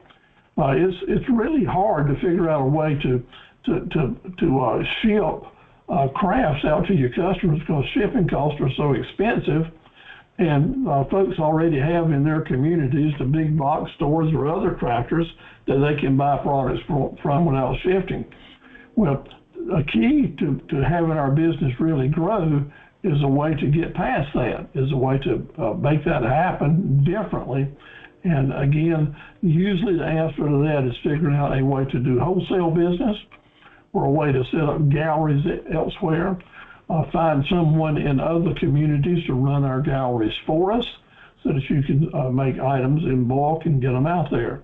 it's really hard to figure out a way to ship crafts out to your customers because shipping costs are so expensive, and folks already have in their communities the big box stores or other crafters that they can buy products from without shipping. Well, a key to having our business really grow is a way to get past that, is a way to make that happen differently. And again, usually the answer to that is figuring out a way to do wholesale business or a way to set up galleries elsewhere, find someone in other communities to run our galleries for us so that you can make items in bulk and get them out there.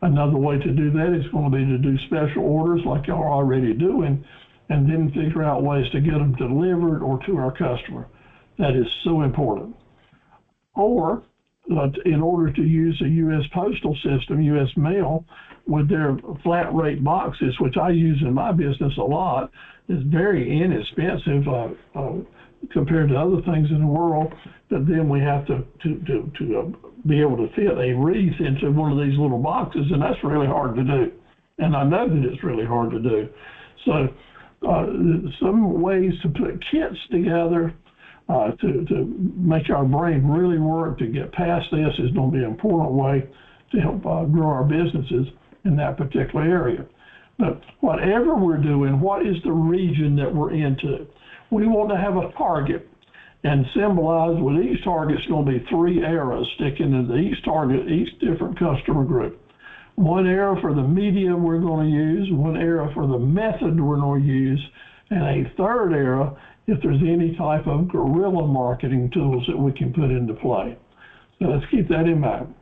Another way to do that is going to be to do special orders like y'all are already doing, and then figure out ways to get them delivered or to our customer. That is so important. Or in order to use a U.S. postal system, U.S. mail, with their flat rate boxes, which I use in my business a lot, is very inexpensive compared to other things in the world. But then we have to be able to fit a wreath into one of these little boxes, and that's really hard to do. And I know that it's really hard to do. So some ways to put kits together to make our brain really work to get past this is going to be an important way to help grow our businesses in that particular area. But whatever we're doing, what is the region that we're into? We want to have a target, and symbolized with each target is going to be 3 arrows sticking into each target, each different customer group. 1 arrow for the media we're going to use, 1 arrow for the method we're going to use, and a 3rd arrow if there's any type of guerrilla marketing tools that we can put into play. So let's keep that in mind.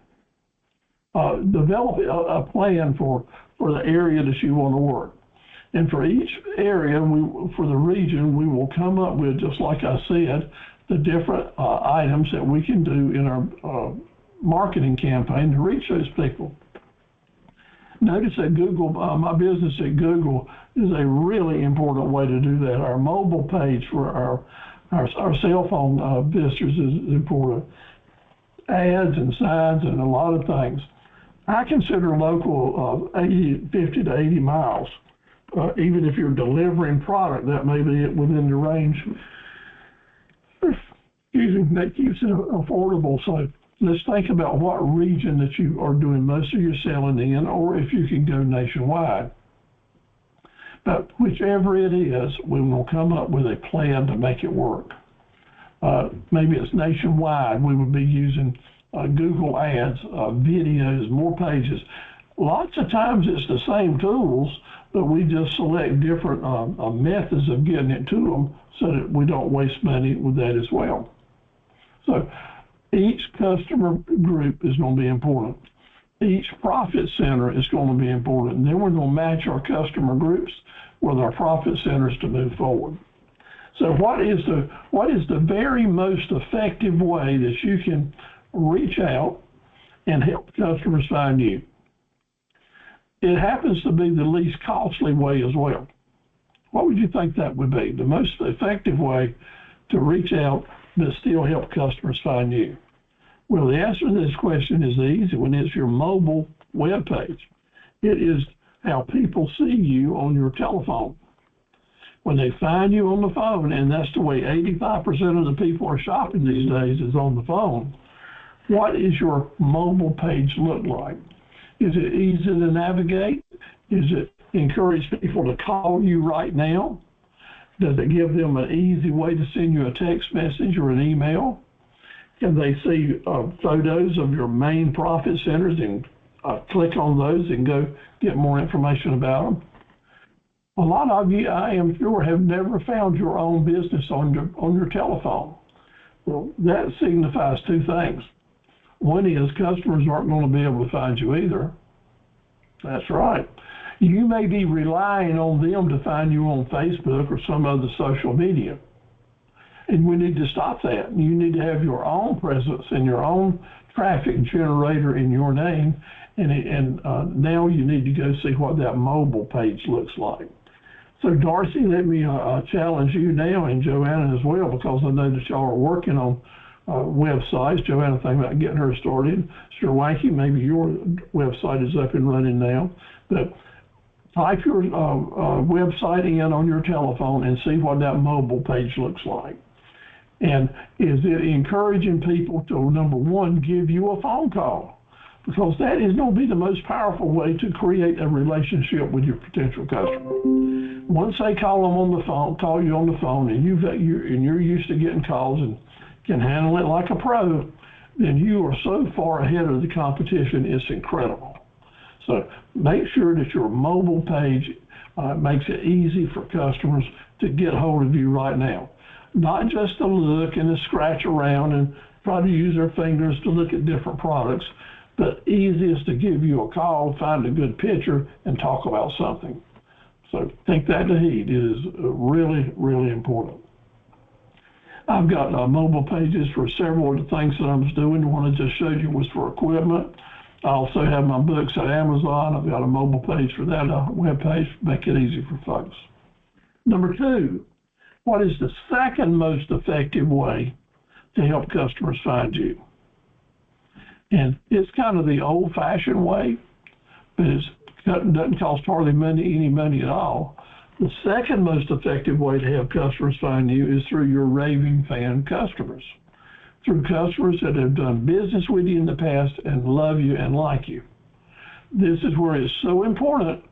Develop a plan for the area that you want to work. And for each area, for the region, we will come up with, just like I said, the different items that we can do in our marketing campaign to reach those people. Notice that Google, my business at Google is a really important way to do that. Our mobile page for our cell phone visitors is important. Ads and signs and a lot of things. I consider local 50 to 80 miles. Even if you're delivering product, that may be within the range. That keeps it affordable. So let's think about what region that you are doing most of your selling in, or if you can go nationwide. But whichever it is, we will come up with a plan to make it work. Maybe it's nationwide. We would be using Google Ads, videos, more pages. Lots of times it's the same tools, but we just select different methods of getting it to them so that we don't waste money with that as well. So each customer group is going to be important. Each profit center is going to be important. And then we're going to match our customer groups with our profit centers to move forward. So what is the very most effective way that you can reach out and help customers find you? It happens to be the least costly way as well. What would you think that would be? The most effective way to reach out but still help customers find you? Well, the answer to this question is the easy one. It's your mobile web page. It is how people see you on your telephone. When they find you on the phone, and that's the way 85% of the people are shopping these days is on the phone, what does your mobile page look like? Is it easy to navigate? Is it encourage people to call you right now? Does it give them an easy way to send you a text message or an email? Can they see photos of your main profit centers and click on those and go get more information about them? A lot of you, I am sure, have never found your own business on your telephone. Well, that signifies two things. One is customers aren't going to be able to find you either. That's right. You may be relying on them to find you on Facebook or some other social media. And we need to stop that. You need to have your own presence and your own traffic generator in your name. And now you need to go see what that mobile page looks like. So Darcy, let me challenge you now, and Joanna as well, because I know that y'all are working on websites. Joanna thinking about getting her started. Sure, Wanky, maybe your website is up and running now. But type your website in on your telephone and see what that mobile page looks like. And is it encouraging people to, number one, give you a phone call? Because that is going to be the most powerful way to create a relationship with your potential customer. Once they call you on the phone, and you're used to getting calls and can handle it like a pro, then you are so far ahead of the competition, it's incredible. So make sure that your mobile page makes it easy for customers to get hold of you right now. Not just to look and to scratch around and try to use their fingers to look at different products, but easiest to give you a call, find a good picture, and talk about something. So take that to heed. It is really, really important. I've got mobile pages for several of the things that I was doing. The one I just showed you was for equipment. I also have my books at Amazon. I've got a mobile page for that, web page, make it easy for folks. Number two, what is the second most effective way to help customers find you? And it's kind of the old-fashioned way, but it doesn't cost hardly any money at all. The second most effective way to help customers find you is through your raving fan customers, through customers that have done business with you in the past and love you and like you. This is where it's so important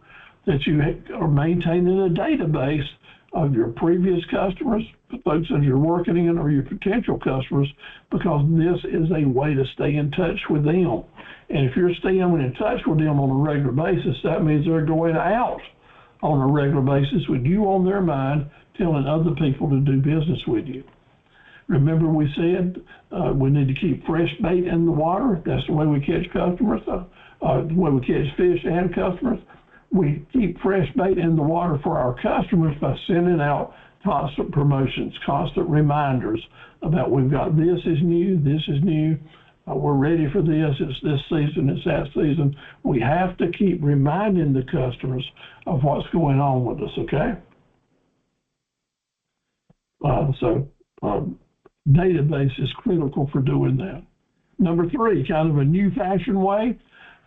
that you are maintaining a database of your previous customers, the folks that you're working in, or your potential customers, because this is a way to stay in touch with them. And if you're staying in touch with them on a regular basis, that means they're going out on a regular basis with you on their mind, telling other people to do business with you. Remember we said we need to keep fresh bait in the water. That's the way we catch customers, the way we catch fish and customers. We keep fresh bait in the water for our customers by sending out constant promotions, constant reminders about we've got this is new, we're ready for this, it's this season, it's that season. We have to keep reminding the customers of what's going on with us, okay? Database is critical for doing that. Number three, kind of a new fashion way.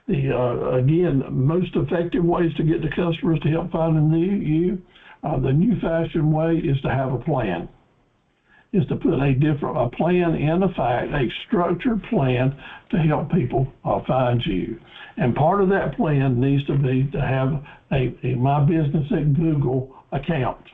Again, most effective ways to get the customers to help finding you. The new fashion way is to have a plan. Is to put a plan in effect, a structured plan to help people find you. And part of that plan needs to be to have a My Business at Google account.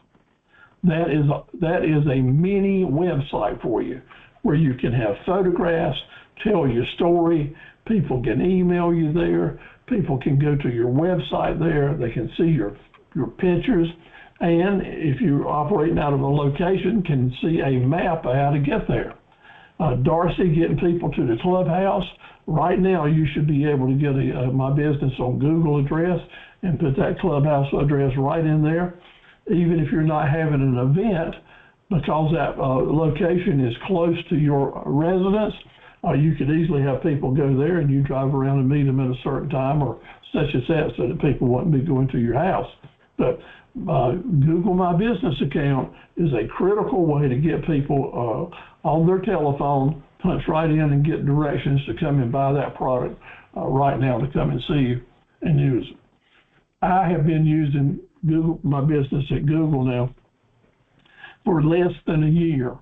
That is a mini website for you, where you can have photographs, tell your story. People can email you there. People can go to your website there. They can see your pictures. And if you're operating out of a location, can see a map of how to get there. Darcy, getting people to the clubhouse. Right now, you should be able to get a My Business on Google address and put that clubhouse address right in there. Even if you're not having an event, because that location is close to your residence, you could easily have people go there and you drive around and meet them at a certain time or such as that, so that people wouldn't be going to your house. But Google My Business account is a critical way to get people on their telephone punch right in and get directions to come and buy that product right now, to come and see you and use it. I have been using Google, my business at Google now, for less than a year.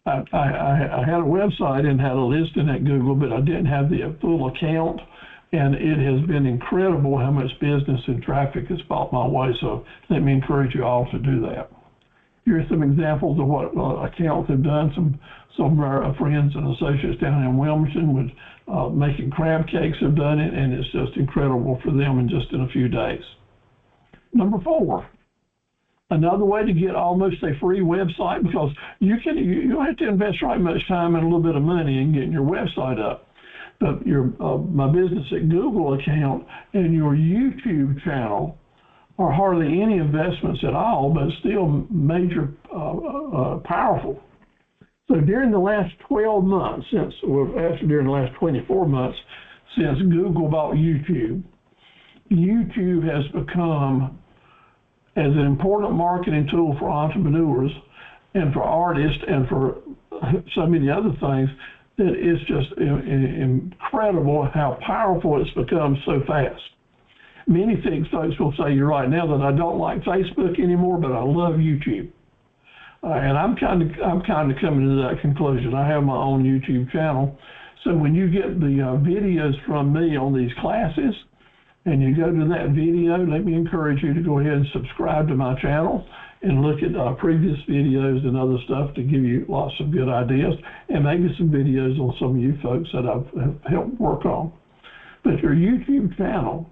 I had a website and had a listing at Google, but I didn't have the full account, and it has been incredible how much business and traffic has brought my way. So let me encourage you all to do that. Here are some examples of what accounts have done. Some of our friends and associates down in Wilmington with making crab cakes have done it, and it's just incredible for them in just in a few days. Number 4, another way to get almost a free website, because you don't have to invest right much time and a little bit of money in getting your website up. But your My Business at Google account and your YouTube channel are hardly any investments at all, but still major powerful. So during the last 12 months, during the last 24 months, since Google bought YouTube, YouTube has become as an important marketing tool for entrepreneurs and for artists and for so many other things, that it's just incredible how powerful it's become so fast. Many folks will say right now that I don't like Facebook anymore, but I love YouTube. And I'm kind of coming to that conclusion. I have my own YouTube channel. So when you get the videos from me on these classes, and you go to that video, let me encourage you to go ahead and subscribe to my channel and look at previous videos and other stuff to give you lots of good ideas, and maybe some videos on some of you folks that I've helped work on. But your YouTube channel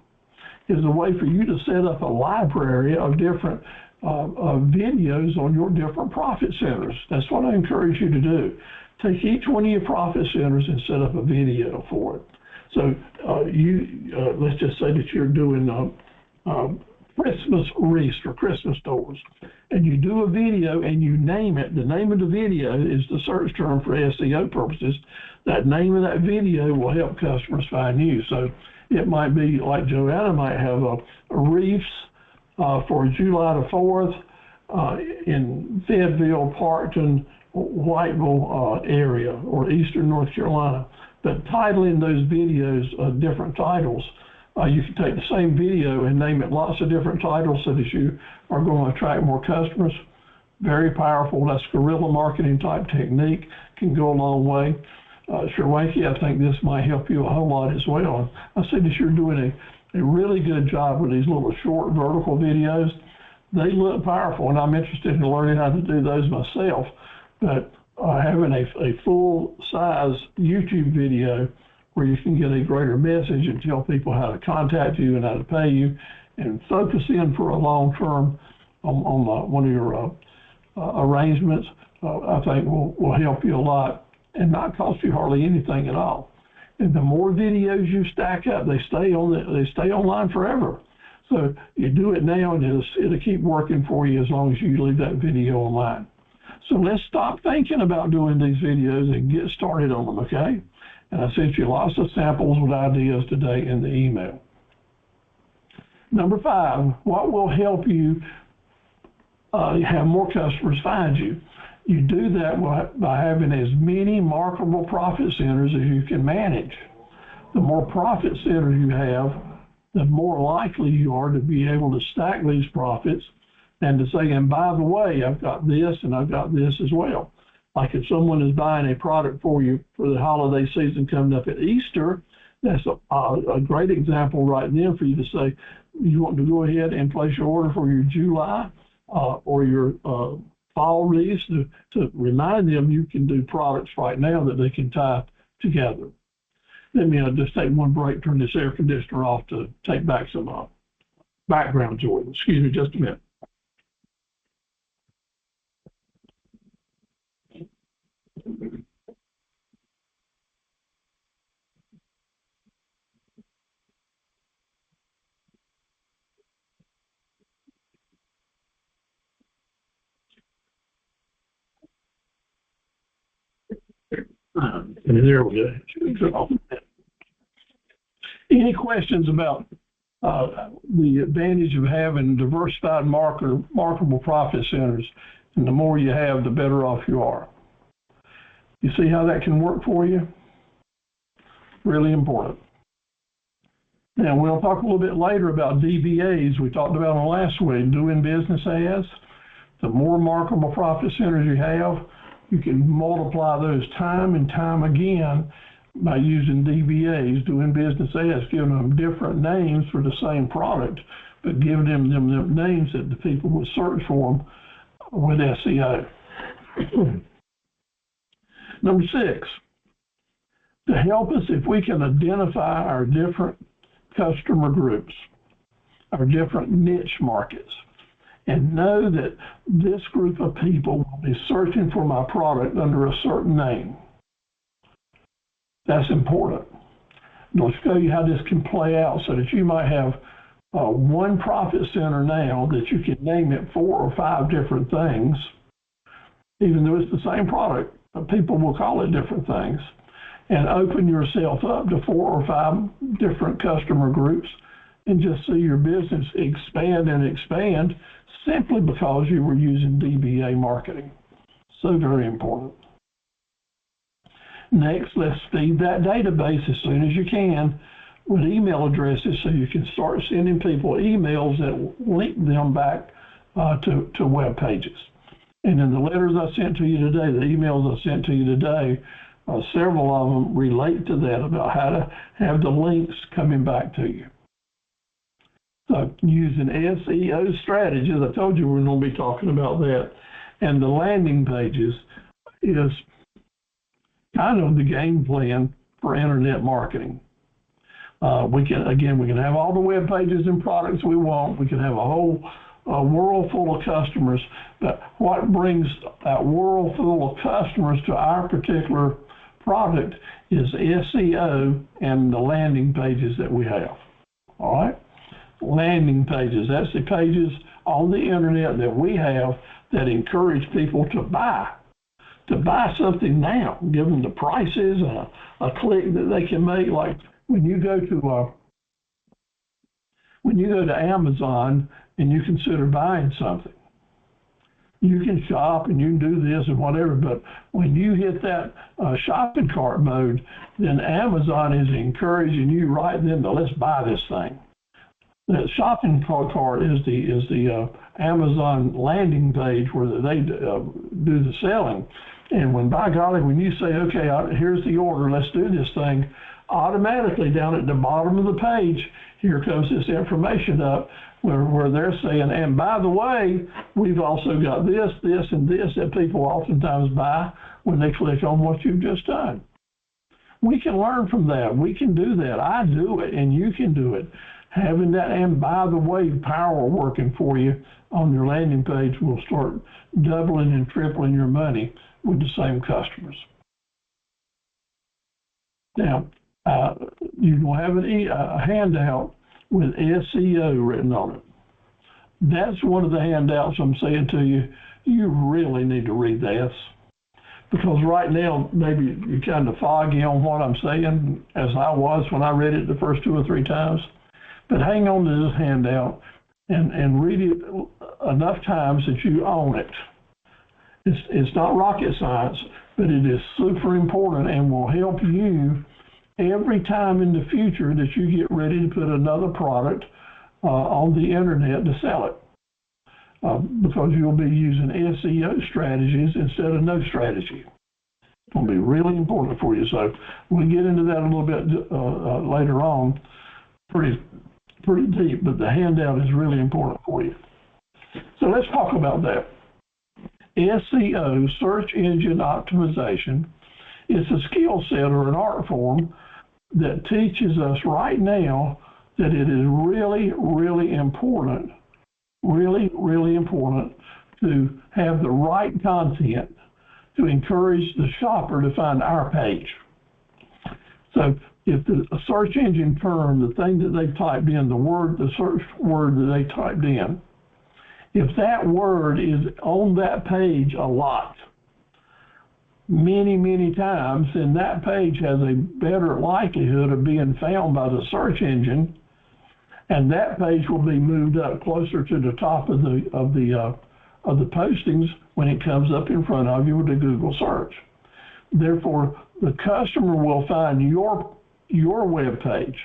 is a way for you to set up a library of different videos on your different profit centers. That's what I encourage you to do. Take each one of your profit centers and set up a video for it. So let's just say that you're doing Christmas wreaths or Christmas doors, and you do a video and you name it. The name of the video is the search term for SEO purposes. That name of that video will help customers find you. So it might be like Joanna might have a wreaths for July the 4th in Fayetteville, Parkton, Whiteville area, or Eastern North Carolina. But titling those videos different titles, you can take the same video and name it lots of different titles so that you are going to attract more customers. Very powerful. That's guerrilla marketing type technique, can go a long way. Sherwanky, I think this might help you a whole lot as well. I see that you're doing a really good job with these little short vertical videos. They look powerful, and I'm interested in learning how to do those myself. But having a full-size YouTube video where you can get a greater message and tell people how to contact you and how to pay you, and focus in for a long term on one of your arrangements, I think will help you a lot and not cost you hardly anything at all. And the more videos you stack up, they stay online forever. So you do it now, and it'll keep working for you as long as you leave that video online. So let's stop thinking about doing these videos and get started on them, okay? And I sent you lots of samples with ideas today in the email. Number 5, what will help you have more customers find you? You do that by having as many marketable profit centers as you can manage. The more profit centers you have, the more likely you are to be able to stack these profits and to say, and by the way, I've got this and I've got this as well. Like if someone is buying a product for you for the holiday season coming up at Easter, that's a great example right then for you to say, you want to go ahead and place your order for your July or your fall wreaths to remind them you can do products right now that they can tie together. Let me just take one break, turn this air conditioner off to take back some background joy. Excuse me just a minute. There we go. Any questions about the advantage of having diversified marketable profit centers? And the more you have, the better off you are. You see how that can work for you? Really important. Now, we'll talk a little bit later about DBAs. We talked about them last week, doing business as. The more marketable profit centers you have, you can multiply those time and time again by using DBAs, doing business as, giving them different names for the same product, but giving them names that the people would search for them with SEO. Number 6, to help us, if we can identify our different customer groups, our different niche markets, and know that this group of people will be searching for my product under a certain name. That's important. And I'll show you how this can play out so that you might have one profit center now that you can name it 4 or 5 different things, even though it's the same product, but people will call it different things, and open yourself up to 4 or 5 different customer groups and just see your business expand and expand simply because you were using DBA marketing. So very important. Next, let's feed that database as soon as you can with email addresses so you can start sending people emails that link them back to web pages. And in the letters I sent to you today, the emails I sent to you today, several of them relate to that about how to have the links coming back to you. So using SEO strategies, I told you we're going to be talking about that. And the landing pages is kind of the game plan for internet marketing. We can have all the web pages and products we want. We can have a whole world full of customers, but what brings that world full of customers to our particular product is SEO and the landing pages that we have. All right? Landing pages, that's the pages on the internet that we have that encourage people to buy something now, give them the prices and a click that they can make. Like when you go to Amazon and you consider buying something, you can shop and you can do this and whatever, but when you hit that shopping cart mode, then Amazon is encouraging you right then to let's buy this thing. The shopping cart is the Amazon landing page where they do the selling. And when, by golly, when you say, okay, here's the order, let's do this thing, automatically down at the bottom of the page, here comes this information up where they're saying, and by the way, we've also got this, this, and this that people oftentimes buy when they click on what you've just done. We can learn from that. We can do that. I do it, and you can do it. Having that, and by the way, power working for you on your landing page will start doubling and tripling your money with the same customers. Now, you will have a handout with SEO written on it. That's one of the handouts I'm saying to you, you really need to read this, because right now maybe you're kind of foggy on what I'm saying, as I was when I read it the first 2 or 3 times. But hang on to this handout and read it enough times that you own it. It's not rocket science, but it is super important and will help you every time in the future that you get ready to put another product on the internet to sell it, because you'll be using SEO strategies instead of no strategy. It's going to be really important for you. So we'll get into that a little bit later on, pretty deep, but the handout is really important for you. So let's talk about that. SEO, search engine optimization, is a skill set or an art form that teaches us right now that it is really, really important, to have the right content to encourage the shopper to find our page. So if the search engine term, the thing that they've typed in, the search word that they typed in, if that word is on that page a lot, many times, then that page has a better likelihood of being found by the search engine, and that page will be moved up closer to the top of the postings when it comes up in front of you with the Google search. Therefore, the customer will find your web page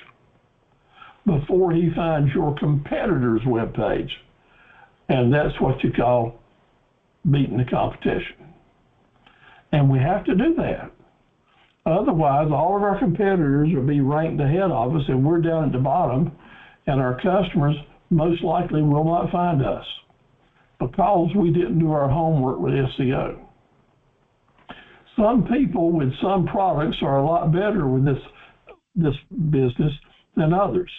before he finds your competitor's web page. And that's what you call beating the competition. And we have to do that. Otherwise, all of our competitors will be ranked ahead of us, and we're down at the bottom, and our customers most likely will not find us because we didn't do our homework with SEO. Some people with some products are a lot better with this business than others.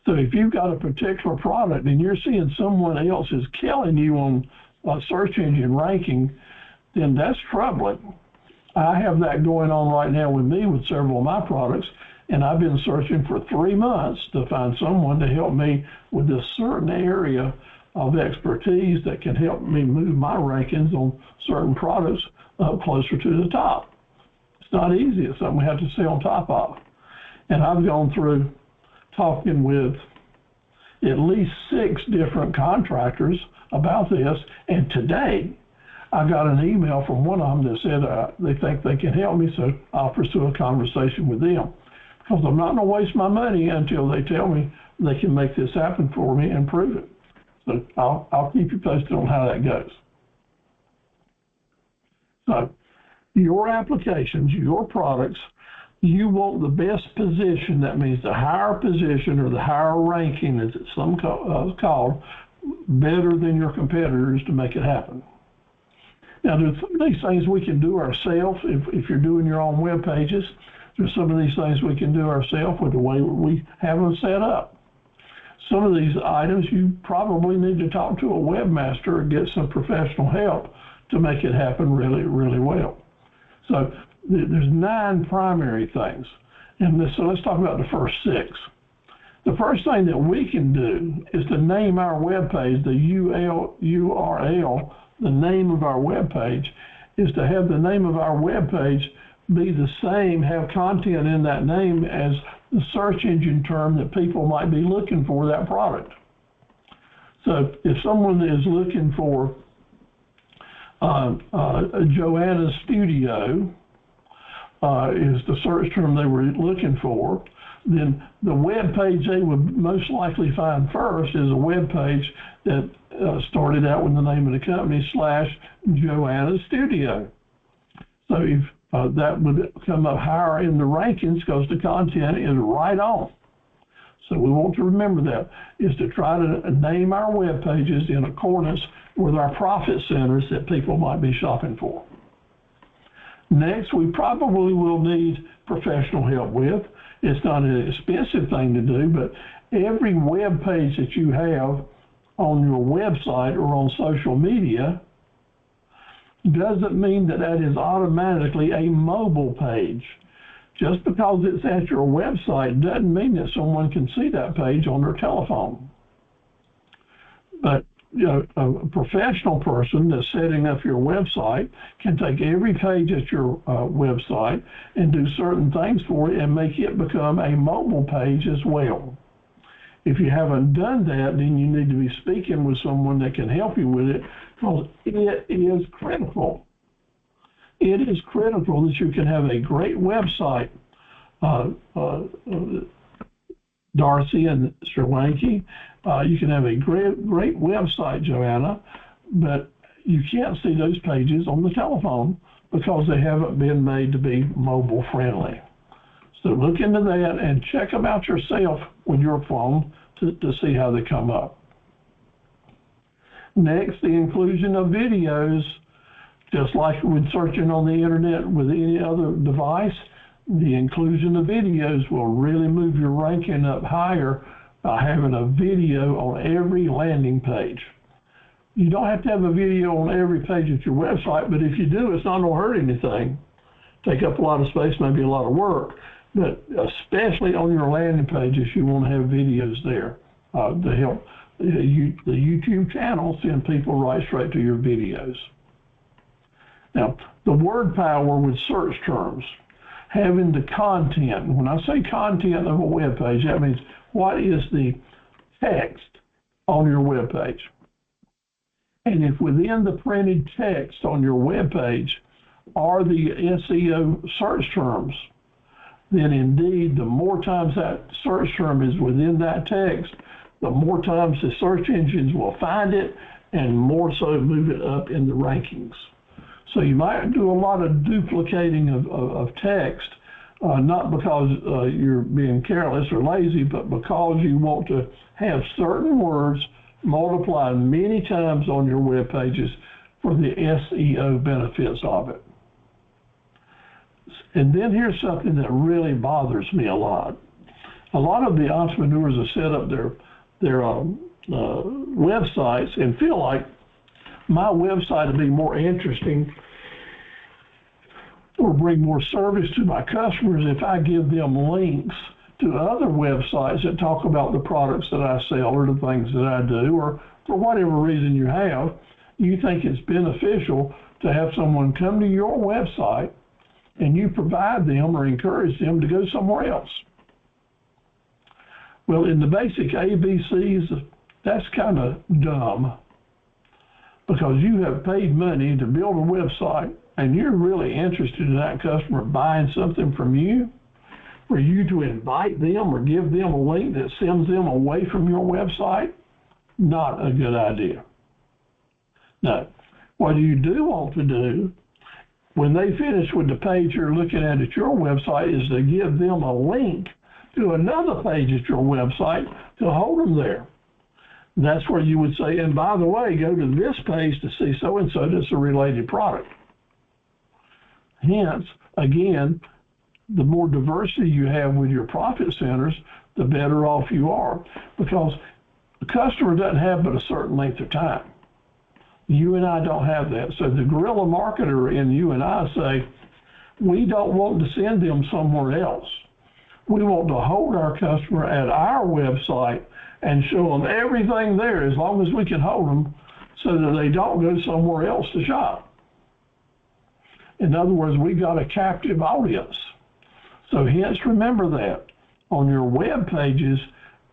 So if you've got a particular product and you're seeing someone else is killing you on search engine ranking, then that's troubling. I have that going on right now with me with several of my products, and I've been searching for 3 months to find someone to help me with this certain area of expertise that can help me move my rankings on certain products up closer to the top. It's not easy. It's something we have to stay on top of. And I've gone through talking with at least 6 different contractors about this, and today I got an email from one of them that said they think they can help me, so I'll pursue a conversation with them. Because I'm not going to waste my money until they tell me they can make this happen for me and prove it. So I'll keep you posted on how that goes. So your applications, your products, you want the best position. That means the higher position or the higher ranking, as it's called, better than your competitors to make it happen. Now, there's some of these things we can do ourselves if you're doing your own web pages. There's some of these things we can do ourselves with the way we have them set up. Some of these items you probably need to talk to a webmaster or get some professional help to make it happen really, really well. So there's 9 primary things. So let's talk about the first 6. The first thing that we can do is to name our web page, the URL, the name of our web page, is to have the name of our web page be the same, have content in that name as the search engine term that people might be looking for that product. So if someone is looking for Joanna's Studio is the search term they were looking for, then the web page they would most likely find first is a web page that started out with the name of the company / Joanna's Studio. So if that would come up higher in the rankings because the content is right on. So we want to remember that, is to try to name our web pages in accordance with our profit centers that people might be shopping for. Next, we probably will need professional help with. It's not an expensive thing to do, but every web page that you have on your website or on social media doesn't mean that that is automatically a mobile page. Just because it's at your website doesn't mean that someone can see that page on their telephone. But a professional person that's setting up your website can take every page at your website and do certain things for it and make it become a mobile page as well. If you haven't done that, then you need to be speaking with someone that can help you with it, because it is critical. It is critical that you can have a great website, Darcy and Sherwanke. You can have a great website, Joanna, but you can't see those pages on the telephone because they haven't been made to be mobile friendly. So look into that and check them out yourself with your phone to see how they come up. Next, the inclusion of videos. Just like when searching on the internet with any other device, the inclusion of videos will really move your ranking up higher by having a video on every landing page. You don't have to have a video on every page of your website, but if you do, it's not going to hurt anything. Take up a lot of space, maybe a lot of work, but especially on your landing pages, you want to have videos there to help the YouTube channel send people right straight to your videos. Now, the word power with search terms, having the content. When I say content of a web page, that means what is the text on your web page. And if within the printed text on your web page, are the SEO search terms, then indeed the more times that search term is within that text, the more times the search engines will find it and more so move it up in the rankings. So you might do a lot of duplicating of text, not because you're being careless or lazy, but because you want to have certain words multiplied many times on your web pages for the SEO benefits of it. And then here's something that really bothers me a lot. A lot of the entrepreneurs have set up their websites and feel like my website will be more interesting or bring more service to my customers if I give them links to other websites that talk about the products that I sell or the things that I do, or for whatever reason you have, you think it's beneficial to have someone come to your website and you provide them or encourage them to go somewhere else. Well, in the basic ABCs, that's kind of dumb, because you have paid money to build a website and you're really interested in that customer buying something from you. For you to invite them or give them a link that sends them away from your website, not a good idea. Now, what you do want to do when they finish with the page you're looking at your website is to give them a link to another page at your website to hold them there. That's where you would say, and by the way, go to this page to see so-and-so that's a related product. Hence, again, the more diversity you have with your profit centers, the better off you are, because the customer doesn't have but a certain length of time. You and I don't have that. So the guerrilla marketer in you and I say, we don't want to send them somewhere else. We want to hold our customer at our website and show them everything there as long as we can hold them so that they don't go somewhere else to shop. In other words, we got a captive audience. So hence, remember that on your web pages,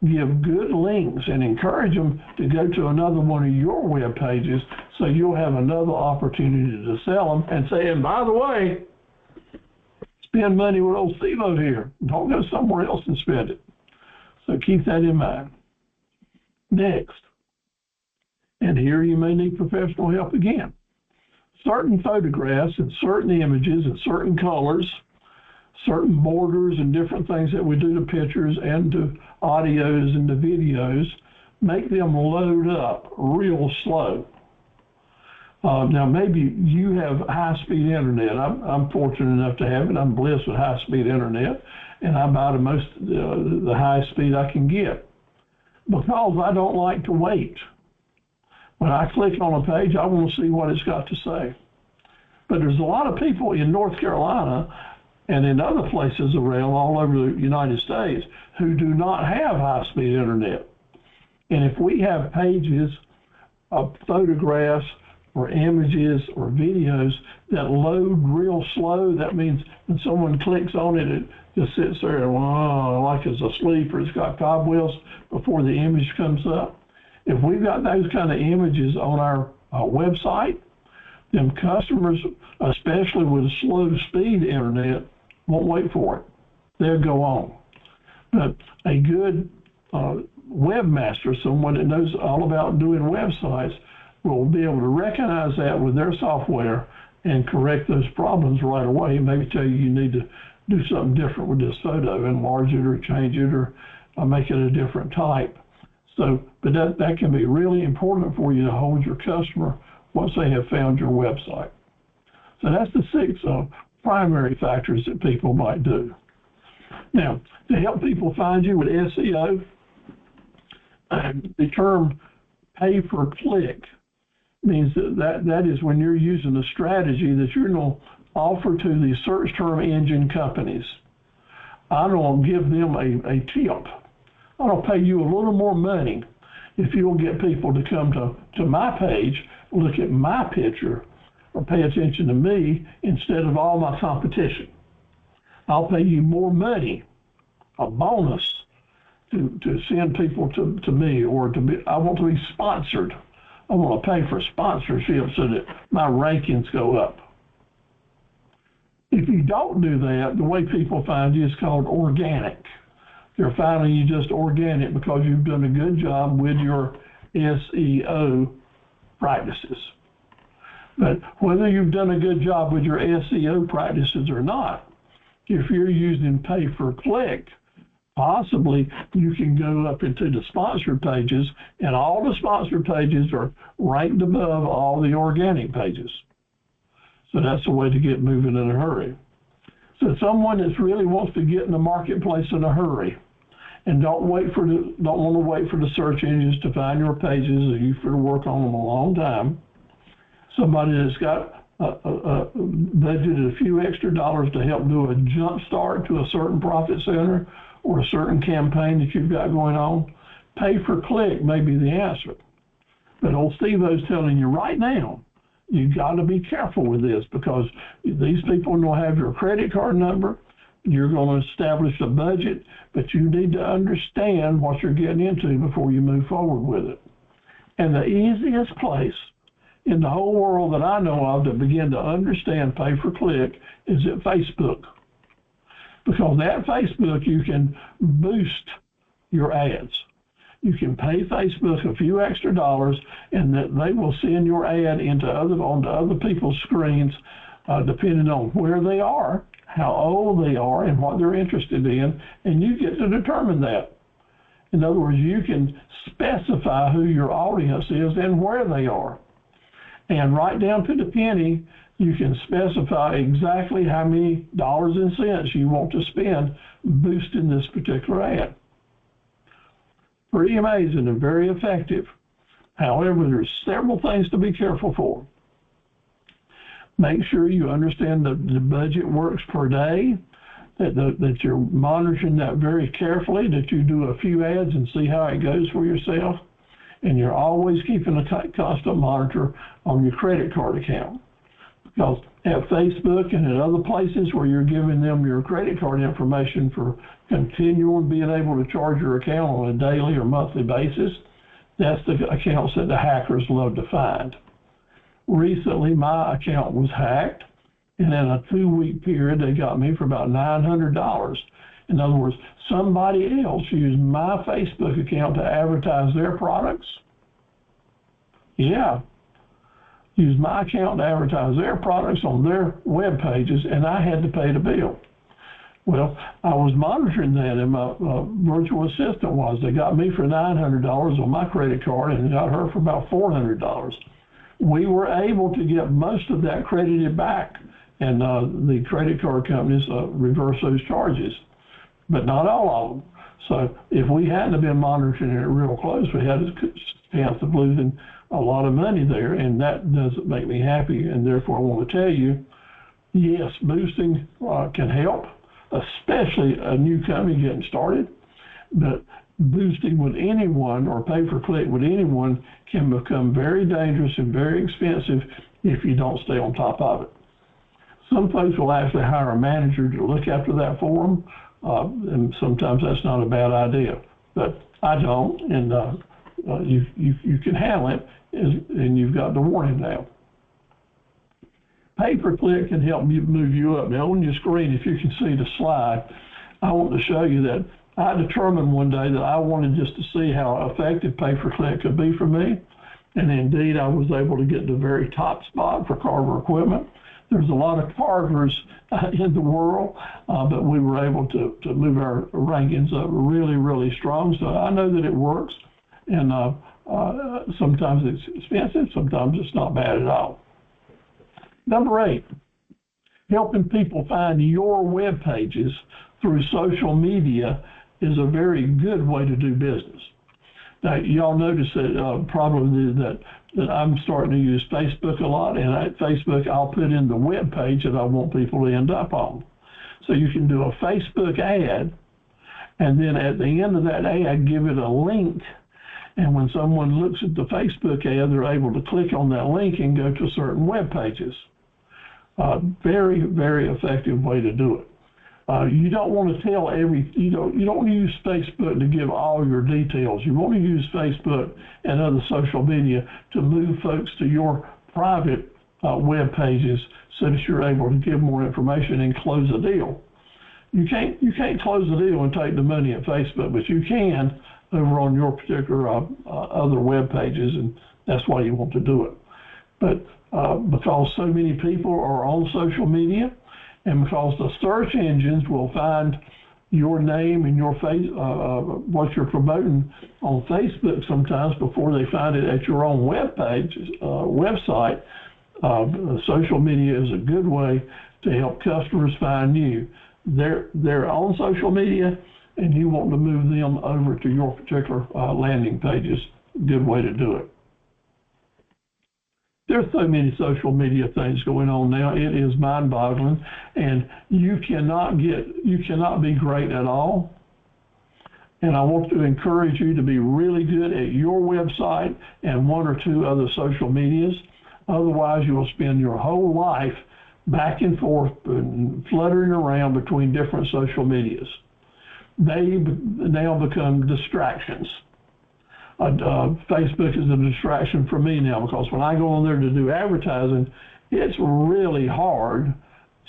give good links and encourage them to go to another one of your web pages so you'll have another opportunity to sell them and say, and by the way, spend money with old Steve-O here. Don't go somewhere else and spend it. So keep that in mind. Next, and here you may need professional help again. Certain photographs and certain images and certain colors, certain borders and different things that we do to pictures and to audios and to videos, make them load up real slow. Now, maybe you have high-speed internet. I'm fortunate enough to have it. I'm blessed with high-speed internet, and I buy the high speed I can get because I don't like to wait. When I click on a page, I want to see what it's got to say. But there's a lot of people in North Carolina and in other places around all over the United States who do not have high-speed internet. And if we have pages of photographs or images or videos that load real slow, that means when someone clicks on it, it just sits there and like it's asleep or it's got cobwebs before the image comes up. If we've got those kind of images on our website, then customers, especially with slow speed internet, won't wait for it. They'll go on. But a good webmaster, someone that knows all about doing websites, will be able to recognize that with their software and correct those problems right away. Maybe tell you need to do something different with this photo, enlarge it or change it or make it a different type. So, but that can be really important for you to hold your customer once they have found your website. So that's the 6 primary factors that people might do. Now, to help people find you with SEO, the term pay per click means that is when you're using a strategy that you're going to offer to the search term engine companies. I don't give them a tip. I'll pay you a little more money if you'll get people to come to my page, look at my picture, or pay attention to me instead of all my competition. I'll pay you more money, a bonus, to send people to me, or I want to be sponsored. I want to pay for sponsorship so that my rankings go up. If you don't do that, the way people find you is called organic. They're finding you just organic because you've done a good job with your SEO practices. But whether you've done a good job with your SEO practices or not, if you're using pay-per-click, possibly you can go up into the sponsored pages, and all the sponsored pages are ranked above all the organic pages. So that's a way to get moving in a hurry. So someone that really wants to get in the marketplace in a hurry and don't want to wait for the search engines to find your pages, and you've got to work on them a long time. Somebody that's got budgeted a few extra dollars to help do a jump start to a certain profit center or a certain campaign that you've got going on, pay-per-click may be the answer. But old Steve-O's telling you right now, you've got to be careful with this, because these people don't have your credit card number. You're going to establish a budget, but you need to understand what you're getting into before you move forward with it. And the easiest place in the whole world that I know of to begin to understand pay-per-click is at Facebook. Because at Facebook, you can boost your ads. You can pay Facebook a few extra dollars, and that they will send your ad onto other people's screens, depending on where they are, how old they are, and what they're interested in, and you get to determine that. In other words, you can specify who your audience is and where they are. And right down to the penny, you can specify exactly how many dollars and cents you want to spend boosting this particular ad. Pretty amazing and very effective. However, there's several things to be careful for. Make sure you understand that the budget works per day, that you're monitoring that very carefully, that you do a few ads and see how it goes for yourself, and you're always keeping a constant monitor on your credit card account. Because at Facebook and at other places where you're giving them your credit card information for continuing being able to charge your account on a daily or monthly basis, that's the accounts that the hackers love to find. Recently, my account was hacked, and in a 2-week period, they got me for about $900. In other words, somebody else used my Facebook account to advertise their products. Yeah. Used my account to advertise their products on their web pages, and I had to pay the bill. Well, I was monitoring that, and my virtual assistant was. They got me for $900 on my credit card, and got her for about $400. We were able to get most of that credited back, and the credit card companies reverse those charges, but not all of them. So if we hadn't been monitoring it real close, we had a chance of losing a lot of money there, and that doesn't make me happy. And therefore, I want to tell you, yes, boosting can help, especially a new company getting started, but boosting with anyone or pay-per-click with anyone can become very dangerous and very expensive if you don't stay on top of it. Some folks will actually hire a manager to look after that for them, and sometimes that's not a bad idea, but I don't, and you can handle it, and you've got the warning now. Pay-per-click can help move you up. Now on your screen, if you can see the slide, I want to show you that I determined one day that I wanted just to see how effective pay-per-click could be for me, and indeed I was able to get the very top spot for Carver equipment. There's a lot of Carvers in the world, but we were able to move our rankings up really, really strong. So I know that it works, and sometimes it's expensive, sometimes it's not bad at all. Number 8, helping people find your web pages through social media is a very good way to do business. Now, y'all notice that probably that I'm starting to use Facebook a lot, and at Facebook, I'll put in the web page that I want people to end up on. So you can do a Facebook ad, and then at the end of that ad, give it a link. And when someone looks at the Facebook ad, they're able to click on that link and go to certain web pages. Very, very effective way to do it. You don't want to tell you don't use Facebook to give all your details. You want to use Facebook and other social media to move folks to your private web pages so that you're able to give more information and close a deal. You can't close the deal and take the money at Facebook, but you can over on your particular other web pages, and that's why you want to do it. But because so many people are on social media, and because the search engines will find your name and your face, what you're promoting on Facebook sometimes before they find it at your own web page, website, social media is a good way to help customers find you. They're on social media, and you want to move them over to your particular landing pages. Good way to do it. There's so many social media things going on now. It is mind-boggling, and you cannot be great at all. And I want to encourage you to be really good at your website and one or two other social medias. Otherwise, you will spend your whole life back and forth and fluttering around between different social medias. They now become distractions. Facebook is a distraction for me now, because when I go on there to do advertising, it's really hard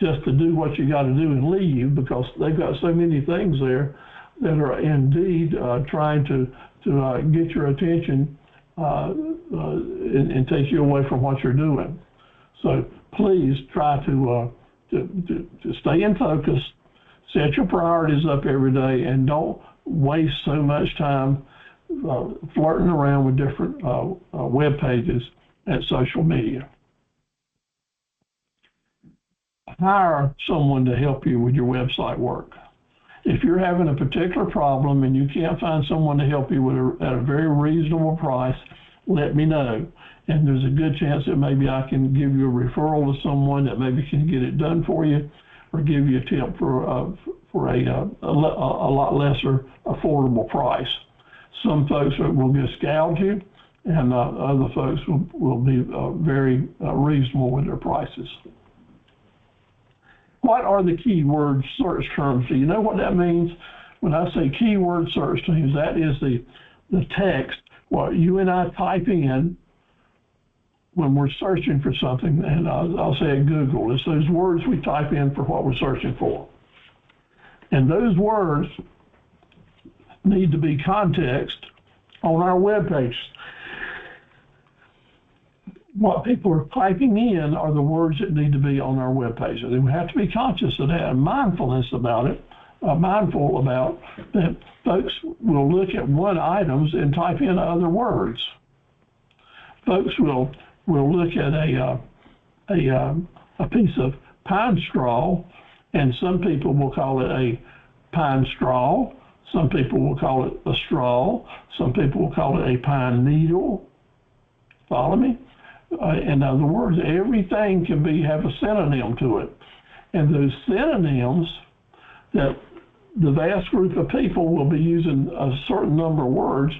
just to do what you got to do and leave, because they've got so many things there that are indeed trying to get your attention and take you away from what you're doing. So please try to stay in focus, set your priorities up every day, and don't waste so much time flirting around with different web pages at social media. Hire someone to help you with your website work. If you're having a particular problem and you can't find someone to help you with at a very reasonable price, let me know. And there's a good chance that maybe I can give you a referral to someone that maybe can get it done for you, or give you a tip for a lot lesser affordable price. Some folks will just gouge you, and other folks will be very reasonable with their prices. What are the keyword search terms? Do you know what that means? When I say keyword search terms, that is the text, what you and I type in when we're searching for something, and I'll say at Google. It's those words we type in for what we're searching for. And those words need to be context on our web page. What people are typing in are the words that need to be on our web page. And we have to be conscious of that and mindful about that. Folks will look at one items and type in other words. Folks will look at a piece of pine straw, and some people will call it a pine straw. Some people will call it a straw. Some people will call it a pine needle. Follow me? In other words, everything can have a synonym to it. And those synonyms, that the vast group of people will be using a certain number of words.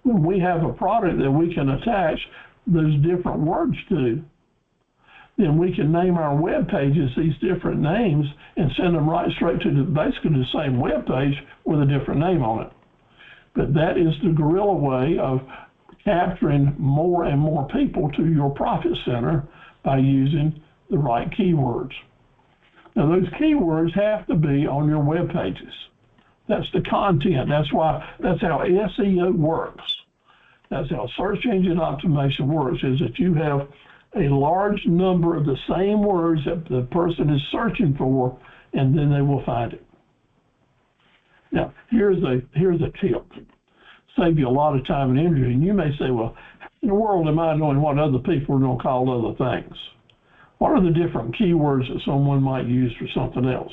When we have a product that we can attach those different words to, then we can name our web pages these different names and send them right straight to basically the same web page with a different name on it. But that is the guerrilla way of capturing more and more people to your profit center by using the right keywords. Now, those keywords have to be on your web pages. That's the content. That's how SEO works. That's how search engine optimization works, is that you have a large number of the same words that the person is searching for, and then they will find it. Now, here's a tip. Save you a lot of time and energy. And you may say, well, how in the world am I knowing what other people are going to call other things? What are the different keywords that someone might use for something else?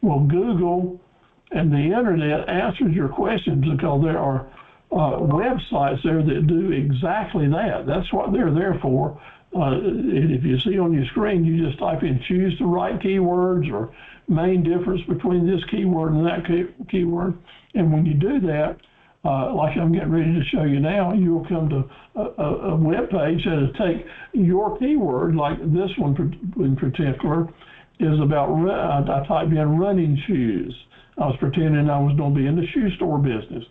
Well, Google and the internet answers your questions, because there are websites there that do exactly that. That's what they're there for. And if you see on your screen, you just type in choose the right keywords, or main difference between this keyword and that keyword. And when you do that, like I'm getting ready to show you now, you will come to a web page that will take your keyword, like this one in particular is about, I typed in running shoes. I was pretending I was going to be in the shoe store business,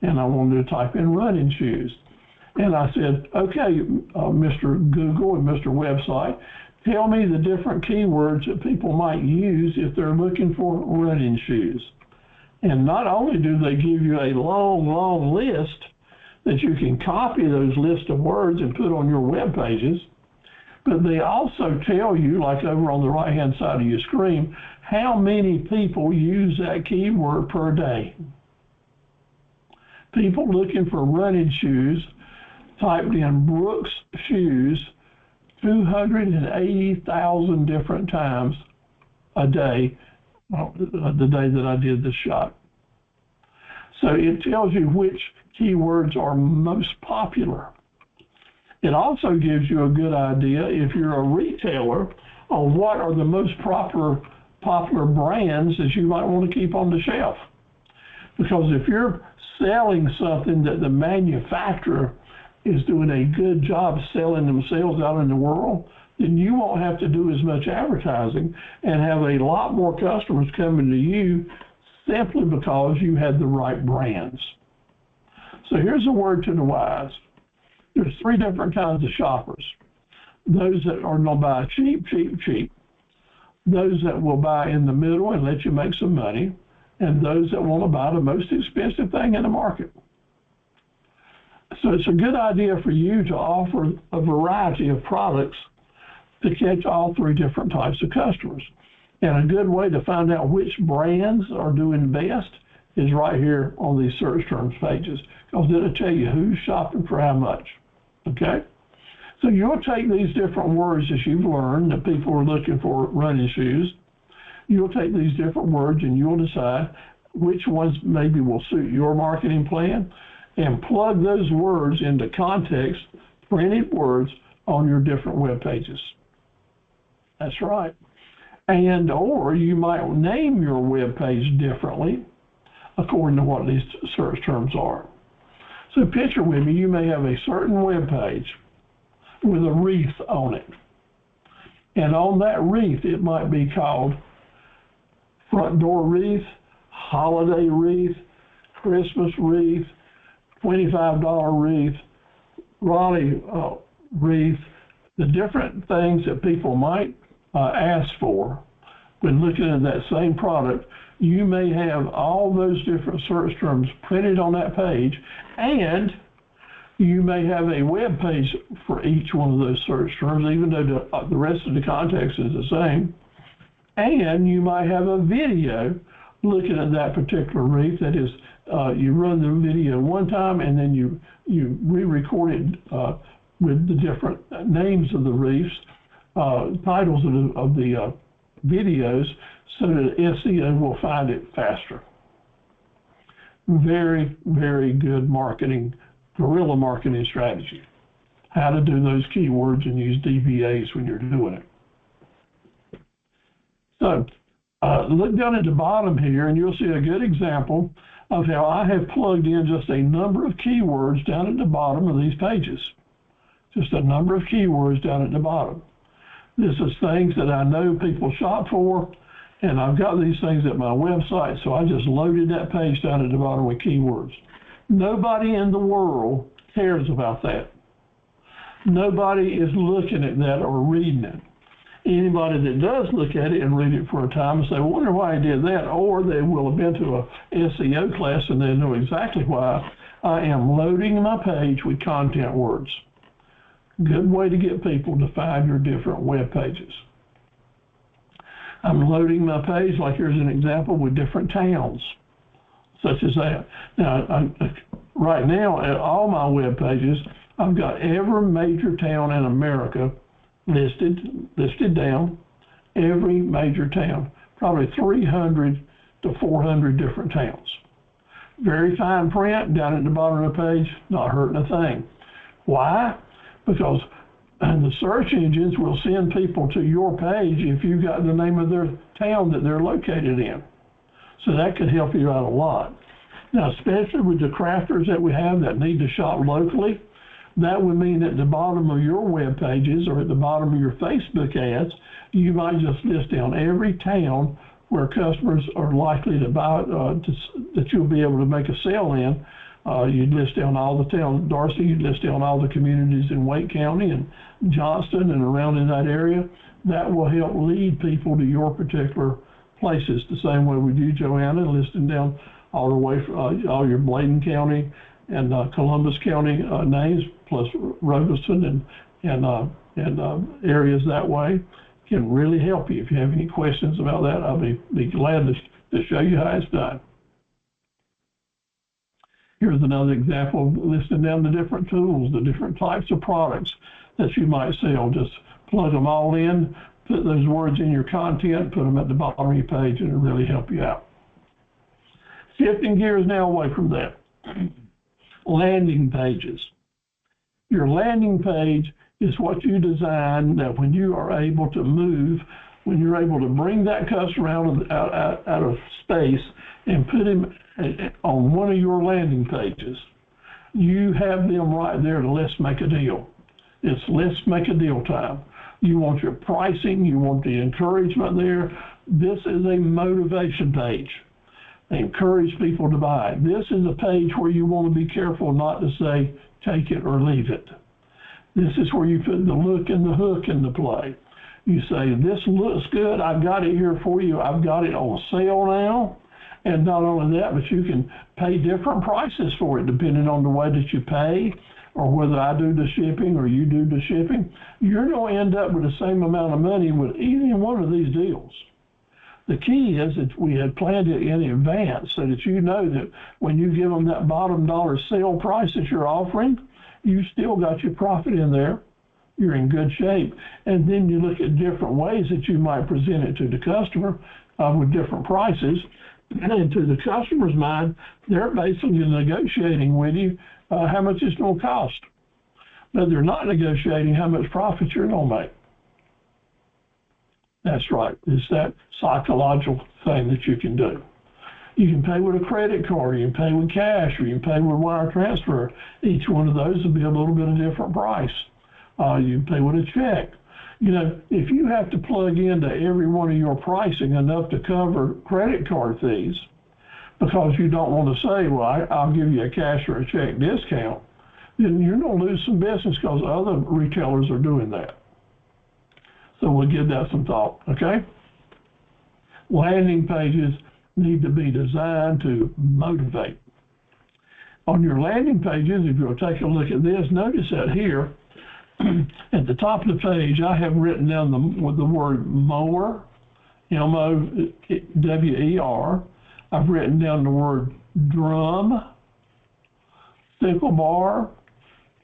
and I wanted to type in running shoes. And I said, okay, Mr. Google and Mr. Website, tell me the different keywords that people might use if they're looking for running shoes. And not only do they give you a long, long list that you can copy those list of words and put on your web pages, but they also tell you, like over on the right-hand side of your screen, how many people use that keyword per day. People looking for running shoes typed in Brooks shoes 280,000 different times a day, the day that I did this shot. So it tells you which keywords are most popular. It also gives you a good idea, if you're a retailer, on what are the most popular brands that you might want to keep on the shelf. Because if you're selling something that the manufacturer is doing a good job selling themselves out in the world, then you won't have to do as much advertising and have a lot more customers coming to you simply because you had the right brands. So here's a word to the wise. There's three different kinds of shoppers. Those that are going to buy cheap, cheap, cheap. Those that will buy in the middle and let you make some money. And those that want to buy the most expensive thing in the market. So it's a good idea for you to offer a variety of products to catch all three different types of customers. And a good way to find out which brands are doing best is right here on these search terms pages, because it'll tell you who's shopping for how much, okay? So you'll take these different words that you've learned that people are looking for running shoes. You'll take these different words and you'll decide which ones maybe will suit your marketing plan and plug those words into context, printed words on your different web pages. That's right. And or you might name your web page differently according to what these search terms are. So picture with me, you may have a certain web page with a wreath on it. And on that wreath, it might be called front door wreath, holiday wreath, Christmas wreath, $25 wreath, Raleigh wreath, the different things that people might ask for when looking at that same product. You may have all those different search terms printed on that page, and you may have a web page for each one of those search terms, even though the rest of the context is the same. And you might have a video looking at that particular wreath. That is, you run the video one time and then you re-record it with the different names of the wreaths, titles of the videos, so that SEO will find it faster. Very, very good marketing, guerrilla marketing strategy. How to do those keywords and use DBAs when you're doing it. So look down at the bottom here and you'll see a good example of how I have plugged in just a number of keywords down at the bottom of these pages. Just a number of keywords down at the bottom. This is things that I know people shop for, and I've got these things at my website, so I just loaded that page down at the bottom with keywords. Nobody in the world cares about that. Nobody is looking at that or reading it. Anybody that does look at it and read it for a time and say, I wonder why I did that, or they will have been to a SEO class and they know exactly why I am loading my page with content words. Good way to get people to find your different web pages. I'm loading my page, like here's an example, with different towns, such as that. Now, right now, at all my web pages, I've got every major town in America listed down, every major town, probably 300 to 400 different towns. Very fine print down at the bottom of the page, not hurting a thing. Why? Because the search engines will send people to your page if you've got the name of their town that they're located in. So that could help you out a lot. Now, especially with the crafters that we have that need to shop locally, that would mean at the bottom of your web pages or at the bottom of your Facebook ads, you might just list down every town where customers are likely to buy, that you'll be able to make a sale in You'd list down all the towns, Darcy, you'd list down all the communities in Wake County and Johnston and around in that area. That will help lead people to your particular places. The same way we do, Joanna, listing down all the way all your Bladen County and Columbus County names, plus Robeson and areas that way, can really help you. If you have any questions about that, I'll be glad to show you how it's done. Here's another example of listing down the different tools, the different types of products that you might sell. Just plug them all in, put those words in your content, put them at the bottom of your page, and it'll really help you out. Shifting gears now away from that. Landing pages. Your landing page is what you design that when you are able to move, when you're able to bring that customer out of space and put him on one of your landing pages, you have them right there to let's make a deal. It's let's make a deal time. You want your pricing, you want the encouragement there. This is a motivation page. They encourage people to buy. This is a page where you want to be careful not to say, take it or leave it. This is where you put the look and the hook into play. You say, this looks good, I've got it here for you, I've got it on sale now. And not only that, but you can pay different prices for it depending on the way that you pay, or whether I do the shipping or you do the shipping. You're going to end up with the same amount of money with either one of these deals. The key is that we had planned it in advance so that you know that when you give them that bottom dollar sale price that you're offering, you still got your profit in there. You're in good shape. And then you look at different ways that you might present it to the customer with different prices. And to the customer's mind, they're basically negotiating with you how much it's going to cost. But they're not negotiating how much profit you're going to make. That's right. It's that psychological thing that you can do. You can pay with a credit card, you can pay with cash, or you can pay with wire transfer. Each one of those will be a little bit of different price. You can pay with a check. You know, if you have to plug into every one of your pricing enough to cover credit card fees, because you don't want to say, well, I'll give you a cash or a check discount, then you're going to lose some business because other retailers are doing that. So we'll give that some thought, okay? Landing pages need to be designed to motivate. On your landing pages, if you'll take a look at this, notice that here, at the top of the page, I have written down the word mower, M-O-W-E-R. I've written down the word drum, sickle bar,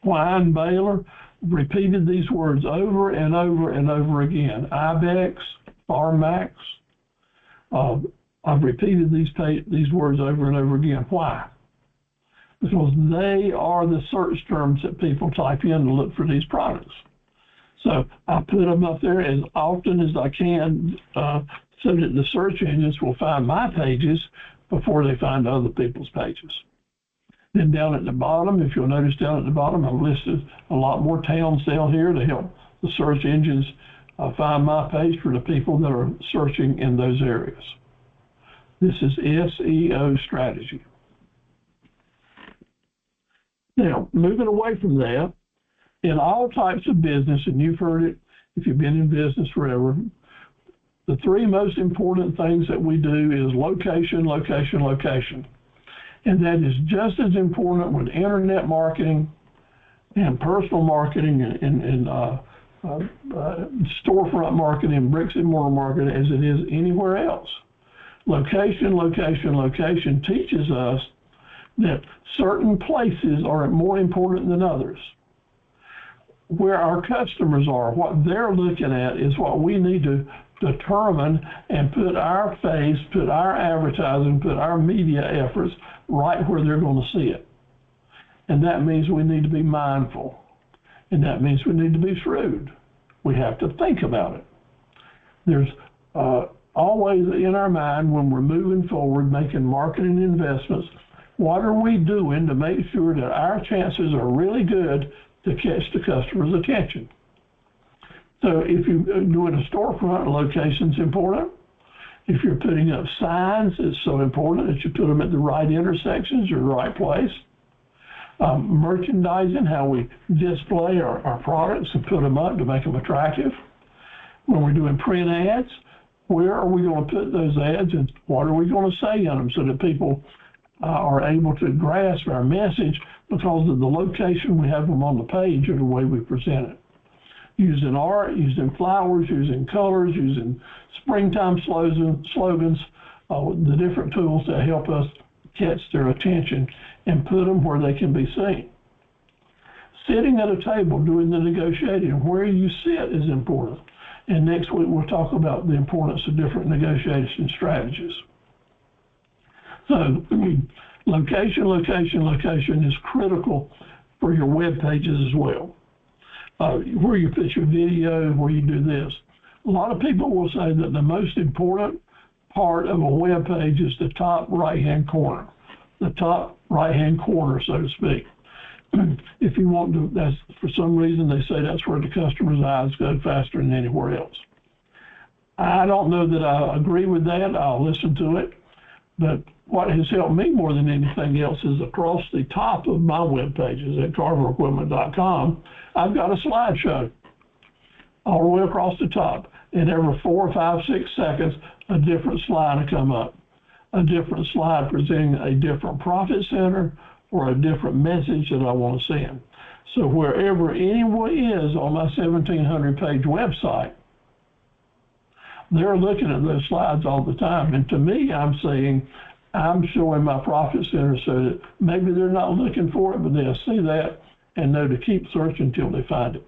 twine baler. Repeated these words over and over and over again. Ibex, Farmax. I've repeated these words over and over again. Why? Because they are the search terms that people type in to look for these products. So I put them up there as often as I can so that the search engines will find my pages before they find other people's pages. Then down at the bottom, if you'll notice down at the bottom, I've listed a lot more towns down here to help the search engines find my page for the people that are searching in those areas. This is SEO strategy. Now, moving away from that, in all types of business, and you've heard it if you've been in business forever, the three most important things that we do is location, location, location. And that is just as important with internet marketing and personal marketing and storefront marketing, bricks and mortar marketing as it is anywhere else. Location, location, location teaches us that certain places are more important than others. Where our customers are, what they're looking at is what we need to determine and put our face, put our advertising, put our media efforts right where they're going to see it. And that means we need to be mindful. And that means we need to be shrewd. We have to think about it. There's always in our mind when we're moving forward, making marketing investments, what are we doing to make sure that our chances are really good to catch the customer's attention? So if you're doing a storefront, location's important. If you're putting up signs, it's so important that you put them at the right intersections or the right place. Merchandising, how we display our products and put them up to make them attractive. When we're doing print ads, where are we going to put those ads and what are we going to say on them so that people are able to grasp our message because of the location we have them on the page or the way we present it. Using art, using flowers, using colors, using springtime slogans, the different tools that help us catch their attention and put them where they can be seen. Sitting at a table doing the negotiating, where you sit is important. And next week we'll talk about the importance of different negotiation strategies. So location is critical for your web pages as well. Where you put your video, where you do this. A lot of people will say that the most important part of a web page is the top right-hand corner. The top right-hand corner, so to speak. If you want to, that's for some reason they say that's where the customer's eyes go faster than anywhere else. I don't know that I agree with that. I'll listen to it. But what has helped me more than anything else is across the top of my web pages at carverequipment.com, I've got a slideshow all the way across the top. And every 4, 5, 6 seconds, a different slide will come up. A different slide presenting a different profit center or a different message that I want to send. So wherever anyone is on my 1,700-page website, they're looking at those slides all the time. And to me, I'm saying, I'm showing my profit center so that maybe they're not looking for it, but they'll see that and know to keep searching until they find it.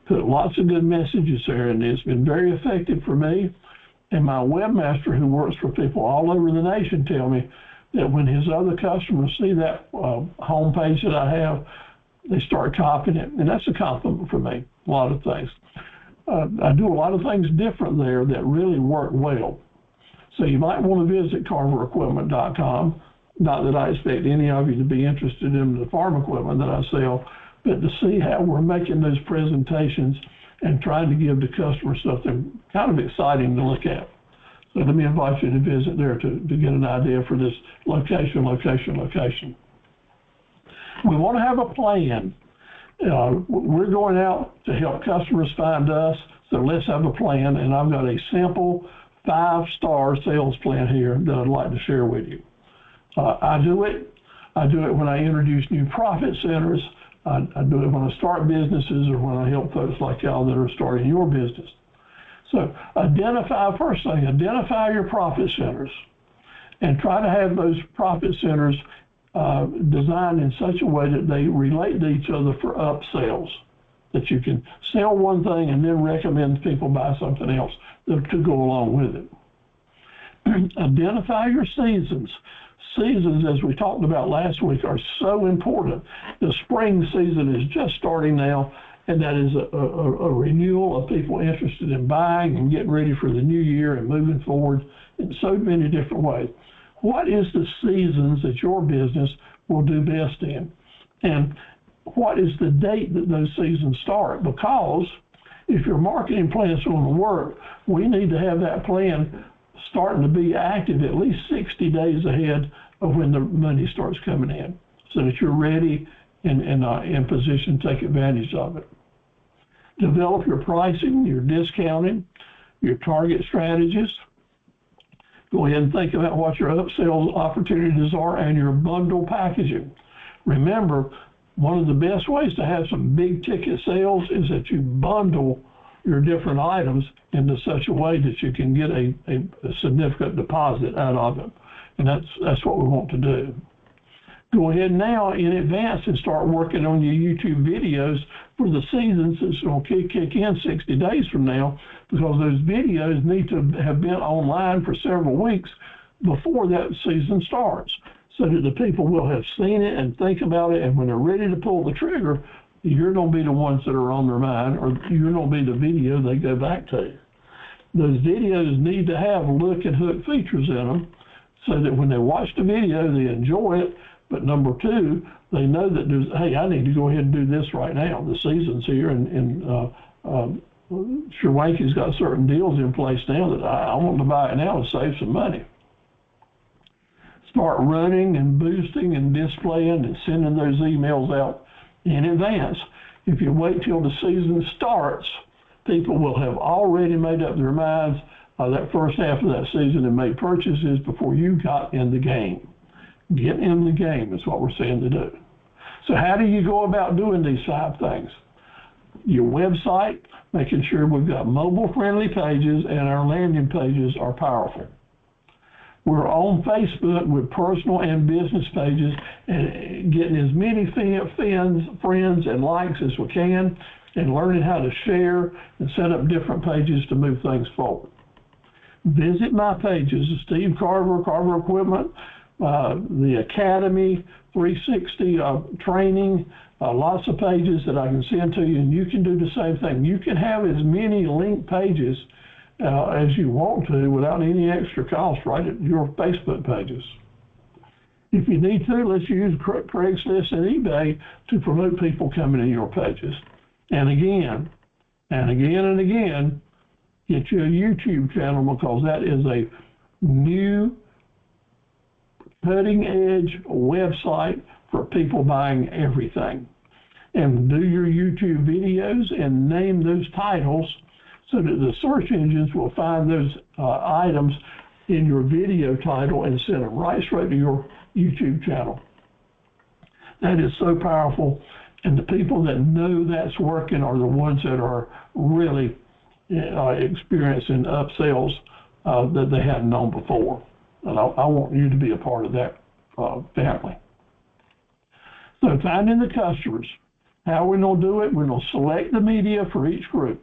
Put lots of good messages there, and it's been very effective for me. And my webmaster who works for people all over the nation tell me that when his other customers see that home page that I have, they start copying it. And that's a compliment for me, a lot of things. I do a lot of things different there that really work well. So you might want to visit carverequipment.com. Not that I expect any of you to be interested in the farm equipment that I sell, but to see how we're making those presentations and trying to give the customer something kind of exciting to look at. So let me invite you to visit there to get an idea for this location. We want to have a plan. We're going out to help customers find us, so let's have a plan. And I've got a simple 5-star sales plan here that I'd like to share with you. I do it when I introduce new profit centers. I do it when I start businesses or when I help folks like y'all that are starting your business. So first thing, identify your profit centers and try to have those profit centers designed in such a way that they relate to each other for upsells, that you can sell one thing and then recommend people buy something else to go along with it. Identify your seasons. Seasons, as we talked about last week, are so important. The spring season is just starting now, and that is a renewal of people interested in buying and getting ready for the new year and moving forward in so many different ways. What is the seasons that your business will do best in? And what is the date that those seasons start? Because if your marketing plan is going to work, we need to have that plan starting to be active at least 60 days ahead of when the money starts coming in, so that you're ready and in position to take advantage of it. Develop your pricing, your discounting, your target strategies. Go ahead and think about what your upsell opportunities are and your bundle packaging. Remember, one of the best ways to have some big ticket sales is that you bundle your different items into such a way that you can get a significant deposit out of them. And that's what we want to do. Go ahead now in advance and start working on your YouTube videos for the seasons that's going to kick in 60 days from now, because those videos need to have been online for several weeks before that season starts, so that the people will have seen it and think about it, and when they're ready to pull the trigger, you're going to be the ones that are on their mind, or you're going to be the video they go back to. Those videos need to have look and hook features in them, so that when they watch the video, they enjoy it. But number two, they know that hey, I need to go ahead and do this right now. The season's here, and Sherwanky's got certain deals in place now that I want to buy it now and save some money. Start running and boosting and displaying and sending those emails out in advance. If you wait till the season starts, people will have already made up their minds that first half of that season and made purchases before you got in the game. Get in the game is what we're saying to do. So how do you go about doing these 5 things? Your website, making sure we've got mobile-friendly pages and our landing pages are powerful. We're on Facebook with personal and business pages and getting as many friends and likes as we can and learning how to share and set up different pages to move things forward. Visit my pages, Steve Carver, Carver Equipment, the Academy, 360 training, lots of pages that I can send to you, and you can do the same thing. You can have as many linked pages as you want to without any extra cost right at your Facebook pages. If you need to, let's use Craigslist and eBay to promote people coming to your pages. And again, and again, and again, get you a YouTube channel because that is a new cutting-edge website for people buying everything. And do your YouTube videos and name those titles so that the search engines will find those items in your video title and send them right straight to your YouTube channel. That is so powerful, and the people that know that's working are the ones that are really experiencing upsells that they hadn't known before. And I want you to be a part of that family. So finding the customers. How are we going to do it? We're going to select the media for each group.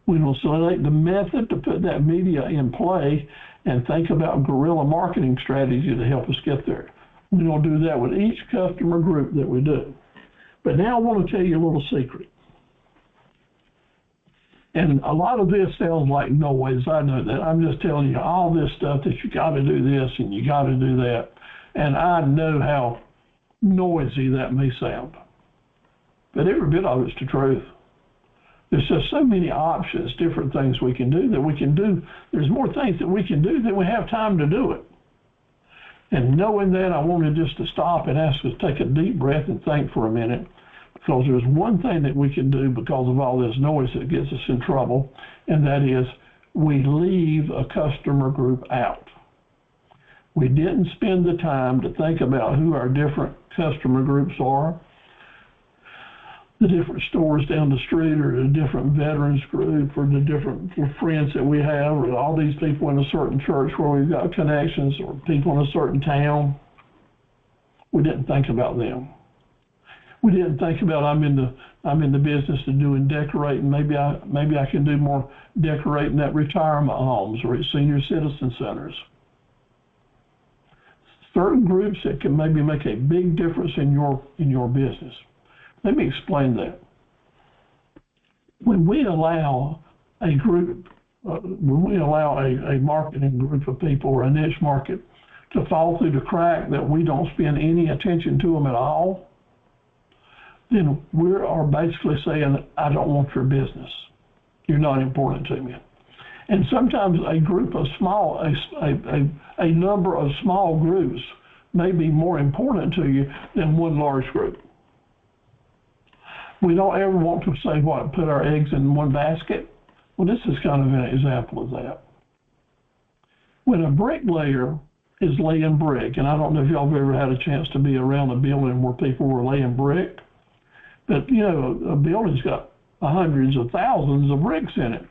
We're going to select the method to put that media in play and think about guerrilla marketing strategy to help us get there. We're going to do that with each customer group that we do. But now I want to tell you a little secret. And a lot of this sounds like noise. I know that. I'm just telling you all this stuff that you got to do this and you got to do that. And I know how noisy that may sound. But every bit of it's the truth. There's just so many options, different things we can do that we can do. There's more things that we can do than we have time to do it. And knowing that, I wanted just to stop and ask us to take a deep breath and think for a minute, because there's one thing that we can do because of all this noise that gets us in trouble, and that is we leave a customer group out. We didn't spend the time to think about who our different customer groups are, the different stores down the street, or the different veterans group, or the different friends that we have, or all these people in a certain church where we've got connections, or people in a certain town. We didn't think about them. We didn't think about I'm in the business of doing decorating. Maybe I can do more decorating at retirement homes or at senior citizen centers. Certain groups that can maybe make a big difference in your business. Let me explain that. When we allow a group, when we allow a marketing group of people or a niche market to fall through the crack that we don't spend any attention to them at all, then we are basically saying, I don't want your business. You're not important to me. And sometimes a group of small, a number of small groups may be more important to you than one large group. We don't ever want to say, what, put our eggs in one basket? Well, this is kind of an example of that. When a bricklayer is laying brick, and I don't know if y'all have ever had a chance to be around a building where people were laying brick, but, you know, a building's got hundreds of thousands of bricks in it.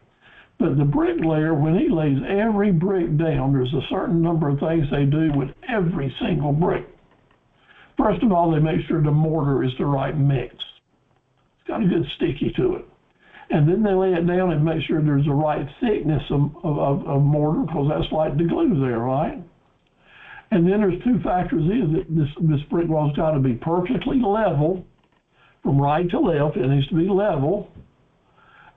But the bricklayer, when he lays every brick down, there's a certain number of things they do with every single brick. First of all, they make sure the mortar is the right mix. It's got a good sticky to it. And then they lay it down and make sure there's the right thickness of mortar, because that's like the glue there, right? And then there's two factors is that this brick wall's got to be perfectly level from right to left. It needs to be level.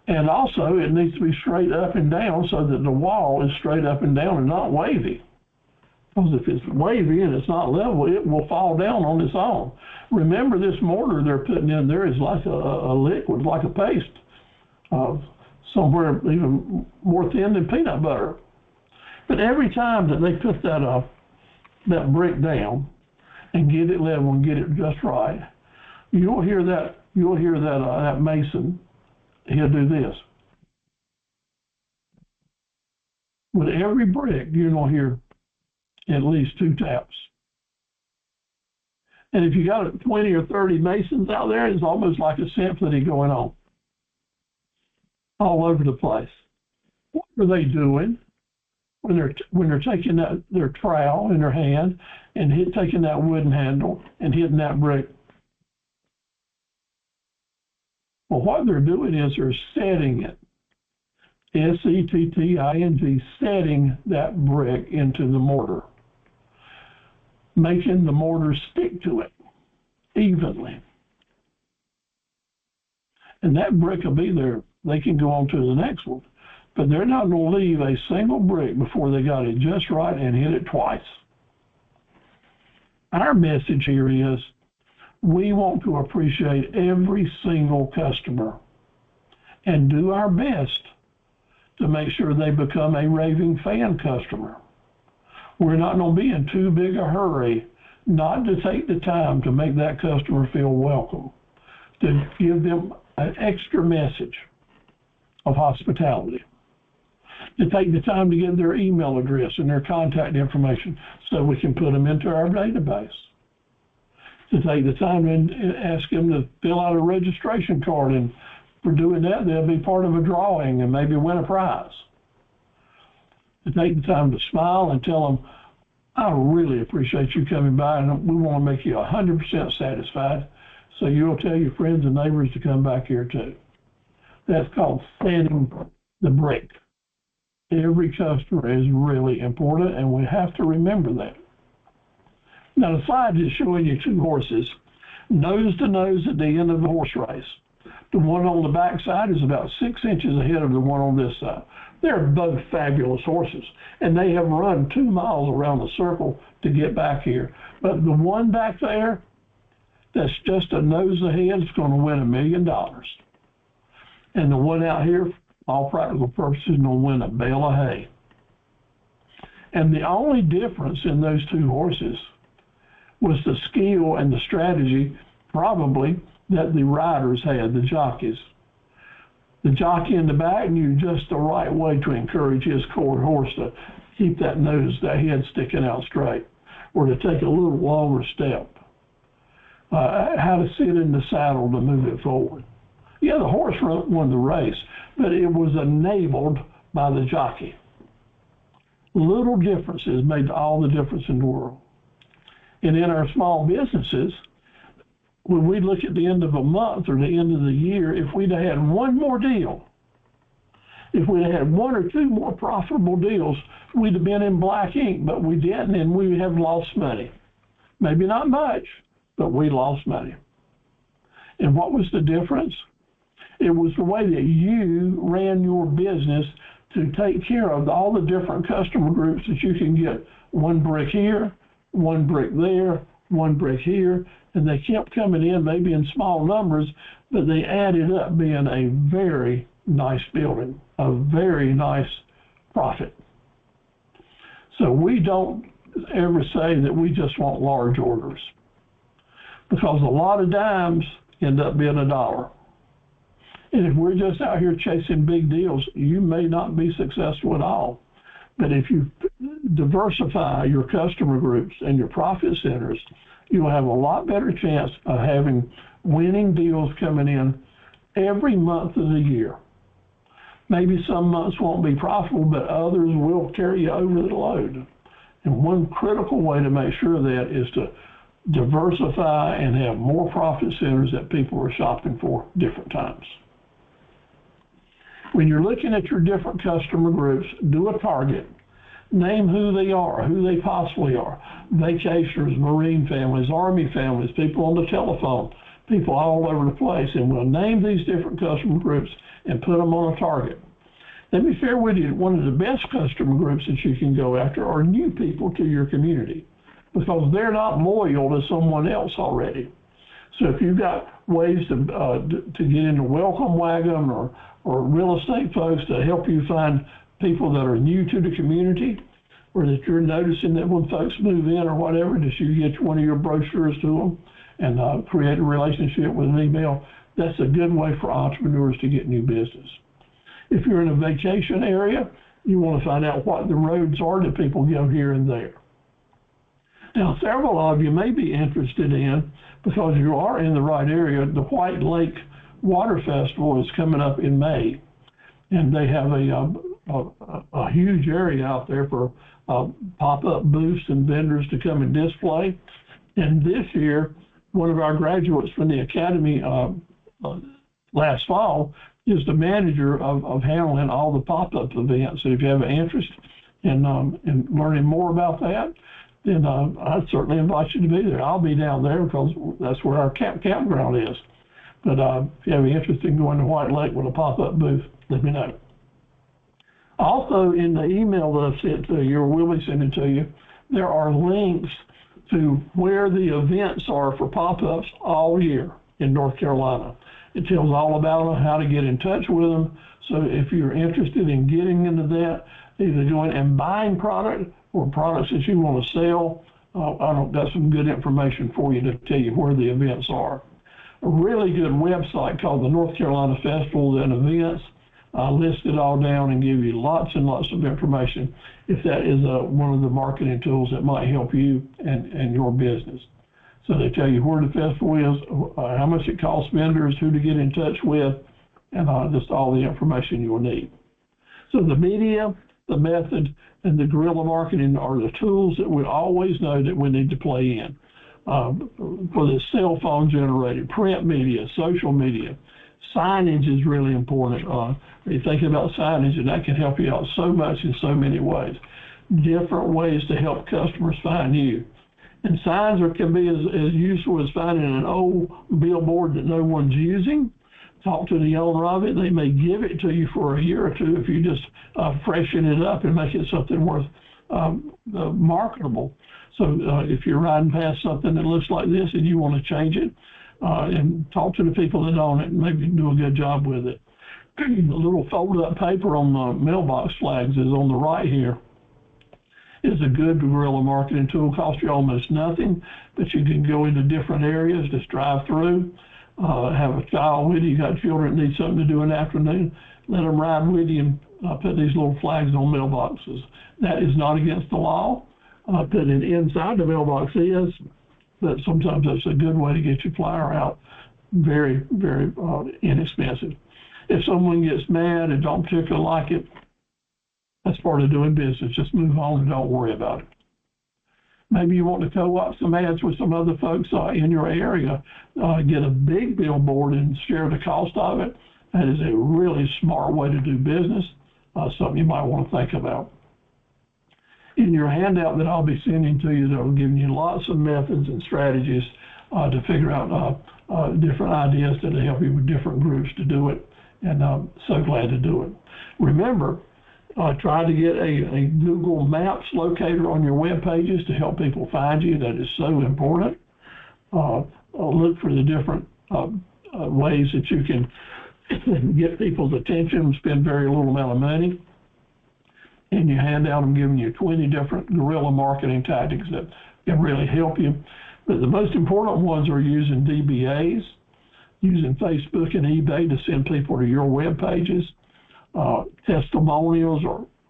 And also it needs to be straight up and down so that the wall is straight up and down and not wavy. Because if it's wavy and it's not level, it will fall down on its own. Remember, this mortar they're putting in there is like a liquid, like a paste, somewhere even more thin than peanut butter. But every time that they put that that brick down and get it level and get it just right, you'll hear that that mason, he'll do this. With every brick, you're gonna hear at least 2 taps. And if you got 20 or 30 masons out there, it's almost like a symphony going on all over the place. What are they doing when they're taking their trowel in their hand and taking that wooden handle and hitting that brick? Well, what they're doing is they're setting it. setting, setting that brick into the mortar, making the mortar stick to it evenly. And that brick will be there. They can go on to the next one. But they're not going to leave a single brick before they got it just right and hit it twice. Our message here is we want to appreciate every single customer and do our best to make sure they become a raving fan customer. We're not going to be in too big a hurry not to take the time to make that customer feel welcome, to give them an extra message of hospitality, to take the time to get their email address and their contact information so we can put them into our database, to take the time and ask them to fill out a registration card, and for doing that, they'll be part of a drawing and maybe win a prize. To take the time to smile and tell them, I really appreciate you coming by, and we want to make you 100% satisfied, so you'll tell your friends and neighbors to come back here too. That's called setting the brick. Every customer is really important, and we have to remember that. Now the slide is showing you 2 horses, nose to nose at the end of the horse race. The one on the back side is about 6 inches ahead of the one on this side. They're both fabulous horses, and they have run 2 miles around the circle to get back here. But the one back there, that's just a nose ahead, is going to win $1 million. And the one out here, all practical purposes, is going to win a bale of hay. And the only difference in those 2 horses was the skill and the strategy, probably, that the riders had, the jockeys. The jockey in the back knew just the right way to encourage his horse to keep that nose, that head sticking out straight, or to take a little longer step. How to sit in the saddle to move it forward. Yeah, the horse won the race, but it was enabled by the jockey. Little differences made all the difference in the world. And in our small businesses, when we look at the end of a month or the end of the year, if we'd have had one more deal, if we'd have had 1 or 2 more profitable deals, we'd have been in black ink, but we didn't, and we have lost money. Maybe not much, but we lost money. And what was the difference? It was the way that you ran your business to take care of all the different customer groups that you can get 1 brick here, 1 brick there, 1 brick here, and they kept coming in maybe in small numbers, but they added up being a very nice building, a very nice profit. So we don't ever say that we just want large orders, because a lot of dimes end up being $1. And if we're just out here chasing big deals, you may not be successful at all. But if you diversify your customer groups and your profit centers, you'll have a lot better chance of having winning deals coming in every month of the year. Maybe some months won't be profitable, but others will carry you over the load. And one critical way to make sure of that is to diversify and have more profit centers that people are shopping for different times. When you're looking at your different customer groups, do a target. Name who they are, who they possibly are. Vacationers, Marine families, Army families, people on the telephone, people all over the place. And we'll name these different customer groups and put them on a target. Let me share with you, one of the best customer groups that you can go after are new people to your community, because they're not loyal to someone else already. So if you've got ways to get into welcome wagon or real estate folks to help you find people that are new to the community, or that you're noticing that when folks move in or whatever, that you get one of your brochures to them and create a relationship with an email. That's a good way for entrepreneurs to get new business. If you're in a vacation area, you want to find out what the roads are that people go here and there. Now, several of you may be interested in, because you are in the right area, the White Lake Water Festival is coming up in May, and they have a huge area out there for pop-up booths and vendors to come and display. And this year, one of our graduates from the academy last fall is the manager of handling all the pop-up events. So if you have an interest in learning more about that, then I'd certainly invite you to be there. I'll be down there because that's where our campground is. But if you have an interest in going to White Lake with a pop-up booth, let me know. Also, in the email that I've sent to you, or will be sending to you, there are links to where the events are for pop-ups all year in North Carolina. It tells all about them, how to get in touch with them. So if you're interested in getting into that, either going and buying product or products that you want to sell, I've got some good information for you to tell you where the events are. A really good website called the North Carolina Festivals and Events. List it all down and give you lots and lots of information if that is one of the marketing tools that might help you and your business. So they tell you where the festival is, how much it costs vendors, who to get in touch with, and just all the information you'll need. So the media, the method, and the guerrilla marketing are the tools that we always know that we need to play in. Whether it's cell phone generated, print media, social media, signage is really important. You're thinking about signage, and that can help you out so much in so many ways. Different ways to help customers find you. And signs can be as useful as finding an old billboard that no one's using. Talk to the owner of it. They may give it to you for a year or two if you just freshen it up and make it something worth marketable. So if you're riding past something that looks like this and you want to change it, and talk to the people that own it and maybe do a good job with it. A little folded up paper on the mailbox flags is on the right here. Is a good guerrilla marketing tool. Costs you almost nothing, but you can go into different areas, just drive through, have a child with you. You got children that need something to do in the afternoon, let them ride with you and put these little flags on mailboxes. That is not against the law. Putting it inside the mailbox is, but sometimes that's a good way to get your flyer out. Very, very inexpensive. If someone gets mad and don't particularly like it, that's part of doing business. Just move on and don't worry about it. Maybe you want to co-op some ads with some other folks in your area. Get a big billboard and share the cost of it. That is a really smart way to do business, something you might want to think about. In your handout that I'll be sending to you, that will give you lots of methods and strategies to figure out different ideas that help you with different groups to do it, and I'm so glad to do it. Remember, try to get a Google Maps locator on your web pages to help people find you. That is so important. Look for the different ways that you can get people's attention, spend very little amount of money. In your handout, I'm giving you 20 different guerrilla marketing tactics that can really help you. But the most important ones are using DBAs, using Facebook and eBay to send people to your web pages. Testimonials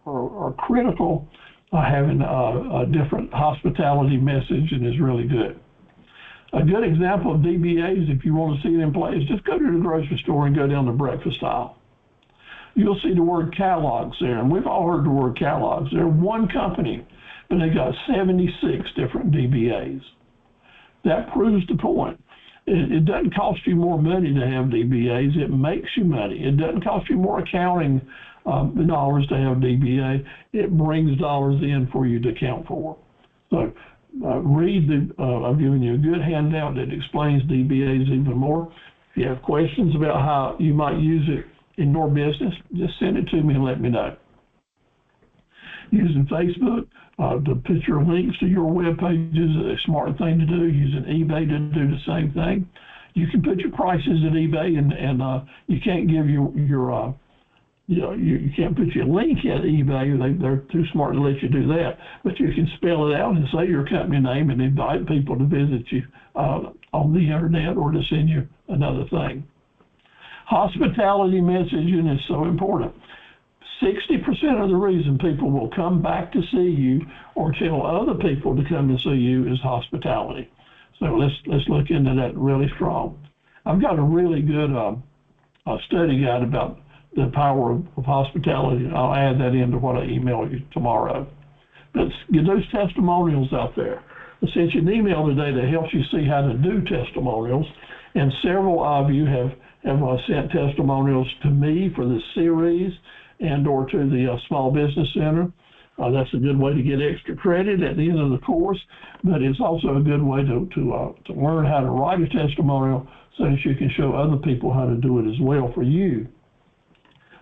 are critical. Having a different hospitality message and is really good. A good example of DBAs, if you want to see them play, is just go to the grocery store and go down the breakfast aisle. You'll see the word catalogs there, and we've all heard the word catalogs. They're one company, but they got 76 different DBAs. That proves the point. It doesn't cost you more money to have DBAs. It makes you money. It doesn't cost you more accounting dollars to have DBA. It brings dollars in for you to account for. So I've given you a good handout that explains DBAs even more. If you have questions about how you might use it in your business, just send it to me and let me know. Using Facebook to put your links to your web pages is a smart thing to do. Using eBay to do the same thing. You can put your prices at eBay, and you can't give your you can't put your link at eBay. They're too smart to let you do that. But you can spell it out and say your company name and invite people to visit you on the internet or to send you another thing. Hospitality messaging is so important. 60% of the reason people will come back to see you or tell other people to come to see you is hospitality. So let's look into that really strong. I've got a really good study guide about the power of hospitality. I'll add that into what I email you tomorrow. Let's get those testimonials out there. I sent you an email today that helps you see how to do testimonials, and several of you have sent testimonials to me for this series and or to the Small Business Center. That's a good way to get extra credit at the end of the course, but it's also a good way to learn how to write a testimonial so that you can show other people how to do it as well for you.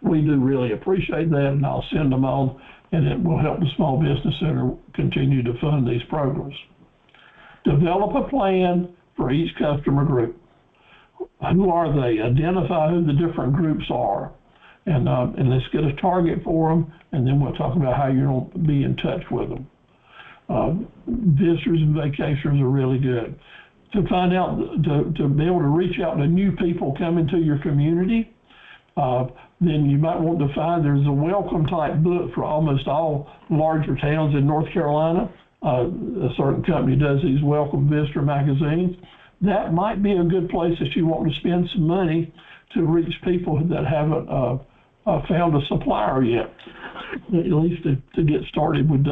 We do really appreciate that, and I'll send them on, and it will help the Small Business Center continue to fund these programs. Develop a plan for each customer group. Who are they? Identify who the different groups are, and let's get a target for them, and then we'll talk about how you're going to be in touch with them. Visitors and vacationers are really good. To find out, to be able to reach out to new people coming to your community, then you might want to find there's a welcome type book for almost all larger towns in North Carolina. A certain company does these welcome visitor magazines. That might be a good place if you want to spend some money to reach people that haven't found a supplier yet, at least to get started with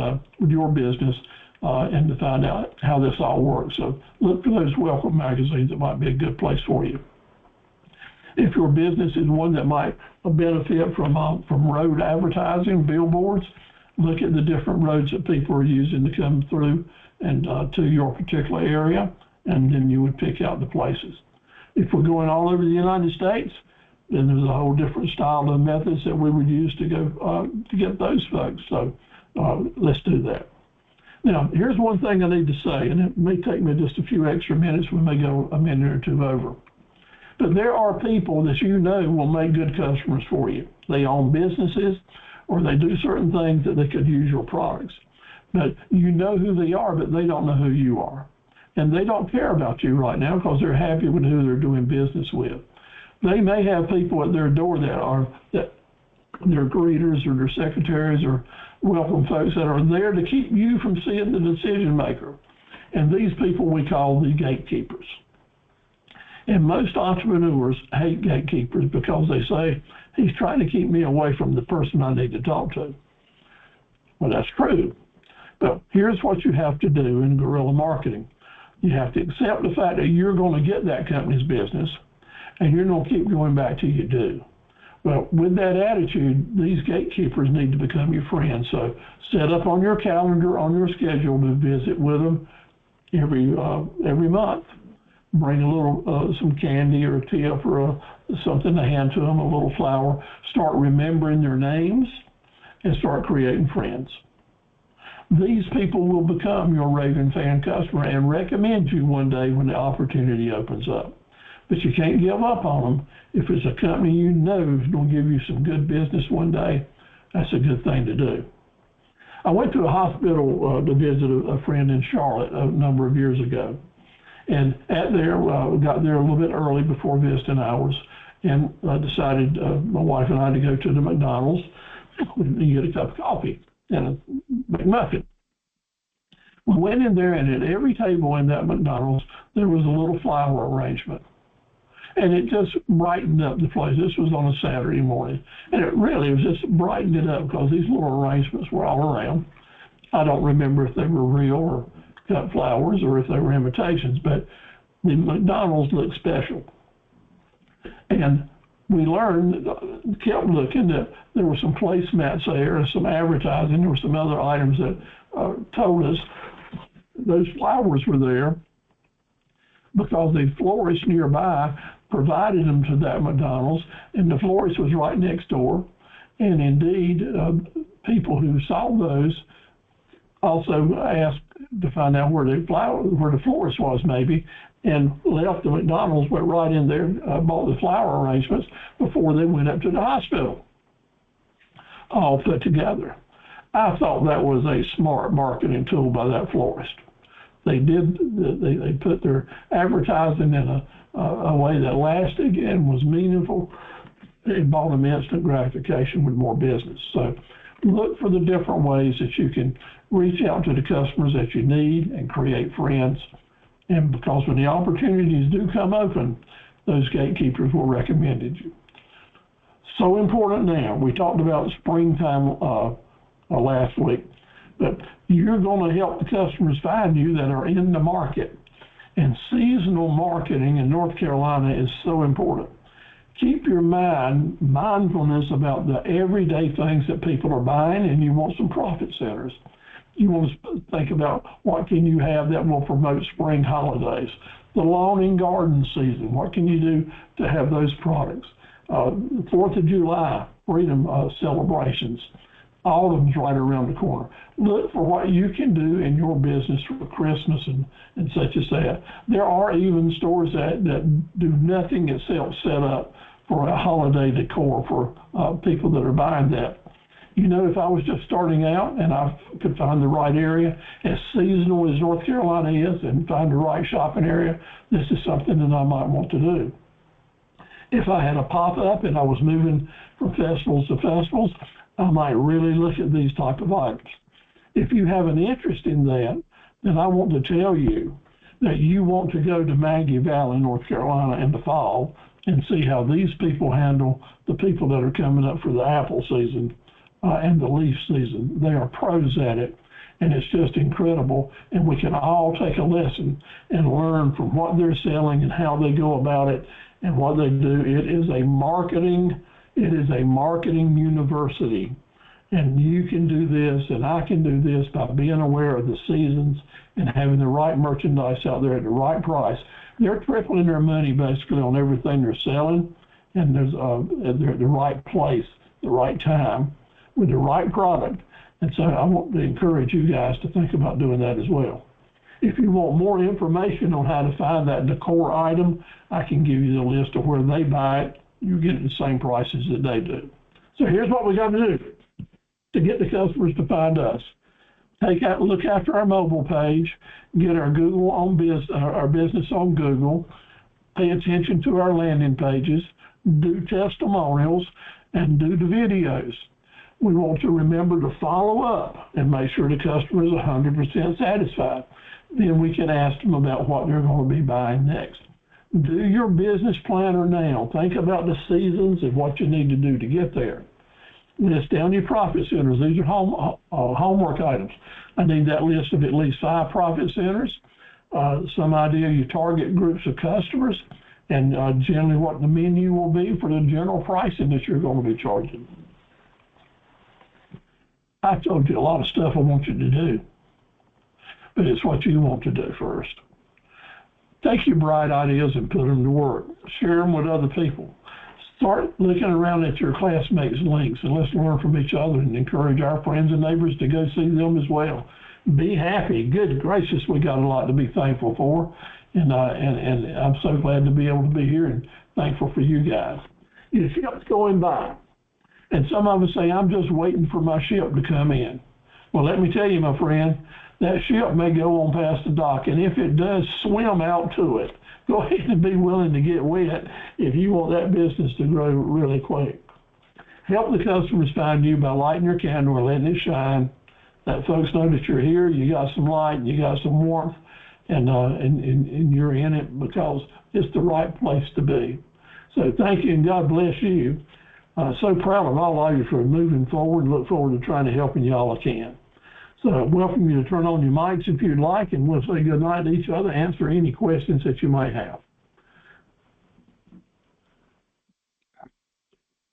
your business and to find out how this all works. So look for those welcome magazines. It might be a good place for you. If your business is one that might benefit from road advertising, billboards, look at the different roads that people are using to come through and to your particular area, and then you would pick out the places. If we're going all over the United States, then there's a whole different style of methods that we would use to go to get those folks. So let's do that. Now, here's one thing I need to say, and it may take me just a few extra minutes. We may go a minute or two over. But there are people that you know will make good customers for you. They own businesses or they do certain things that they could use your products. But you know who they are, but they don't know who you are. And they don't care about you right now because they're happy with who they're doing business with. They may have people at their door that they're greeters or their secretaries or welcome folks that are there to keep you from seeing the decision maker. And these people we call the gatekeepers. And most entrepreneurs hate gatekeepers because they say, he's trying to keep me away from the person I need to talk to. Well, that's true. But here's what you have to do in guerrilla marketing. You have to accept the fact that you're going to get that company's business, and you're going to keep going back till you do. Well, with that attitude, these gatekeepers need to become your friends. So set up on your calendar, on your schedule to visit with them every month. Bring a little, some candy or a tip or something to hand to them, a little flower. Start remembering their names and start creating friends. These people will become your raving fan customer and recommend you one day when the opportunity opens up. But you can't give up on them. If it's a company you know is going to give you some good business one day, that's a good thing to do. I went to a hospital to visit a friend in Charlotte a number of years ago. And we got there a little bit early before visiting hours and decided, my wife and I, to go to the McDonald's and get a cup of coffee and a McMuffin. We went in there, and at every table in that McDonald's, there was a little flower arrangement. And it just brightened up the place. This was on a Saturday morning. And it really was just brightened it up because these little arrangements were all around. I don't remember if they were real or cut flowers or if they were imitations, but the McDonald's looked special. And we learned, kept looking, that there were some placemats there, some advertising, there were some other items that told us those flowers were there because the florist nearby provided them to that McDonald's, and the florist was right next door. And indeed, people who saw those also asked to find out where the florist was maybe, and left the McDonald's, went right in there, bought the flower arrangements before they went up to the hospital. all put together. I thought that was a smart marketing tool by that florist. They put their advertising in a way that lasted and was meaningful. It brought them instant gratification with more business. So look for the different ways that you can reach out to the customers that you need and create friends. And because when the opportunities do come open, those gatekeepers will recommend you. So important now. We talked about springtime last week, but you're going to help the customers find you that are in the market. And seasonal marketing in North Carolina is so important. Keep your mindfulness about the everyday things that people are buying, and you want some profit centers. You want to think about what can you have that will promote spring holidays, the lawn and garden season. What can you do to have those products? 4th of July, freedom celebrations. Autumn's right around the corner. Look for what you can do in your business for Christmas and such as that. There are even stores that do nothing except set up for a holiday decor for people that are buying that. You know, if I was just starting out and I could find the right area, as seasonal as North Carolina is, and find the right shopping area, this is something that I might want to do. If I had a pop-up and I was moving from festivals to festivals, I might really look at these type of items. If you have an interest in that, then I want to tell you that you want to go to Maggie Valley, North Carolina in the fall and see how these people handle the people that are coming up for the apple season and the leaf season. They are pros at it, and it's just incredible. And we can all take a lesson and learn from what they're selling and how they go about it and what they do. It is a marketing university. And you can do this, and I can do this by being aware of the seasons and having the right merchandise out there at the right price. They're tripling their money basically on everything they're selling, and they're at the right place, the right time, with the right product. And so I want to encourage you guys to think about doing that as well. If you want more information on how to find that decor item, I can give you the list of where they buy it. You get the same prices that they do. So here's what we got to do to get the customers to find us. Look after our mobile page, get our our business on Google, pay attention to our landing pages, do testimonials, and do the videos. We want to remember to follow up and make sure the customer is 100% satisfied. Then we can ask them about what they're going to be buying next. Do your business planner now. Think about the seasons and what you need to do to get there. List down your profit centers. These are homework items. I need that list of at least 5 profit centers, some idea of your target groups of customers, and generally what the menu will be for the general pricing that you're going to be charging. I told you a lot of stuff I want you to do, but it's what you want to do first. Take your bright ideas and put them to work. Share them with other people. Start looking around at your classmates' links, and let's learn from each other and encourage our friends and neighbors to go see them as well. Be happy. Good gracious, we got a lot to be thankful for, and I'm so glad to be able to be here and thankful for you guys. Your ship's going by, and some of us say, I'm just waiting for my ship to come in. Well, let me tell you, my friend, that ship may go on past the dock, and if it does, swim out to it. Go ahead and be willing to get wet if you want that business to grow really quick. Help the customers find you by lighting your candle and letting it shine. Let folks know that you're here, you got some light, you got some warmth, and you're in it because it's the right place to be. So thank you, and God bless you. So proud of all of you for moving forward. Look forward to trying to help you all I can. So I welcome you to turn on your mics if you'd like, and we'll say good night to each other, answer any questions that you might have.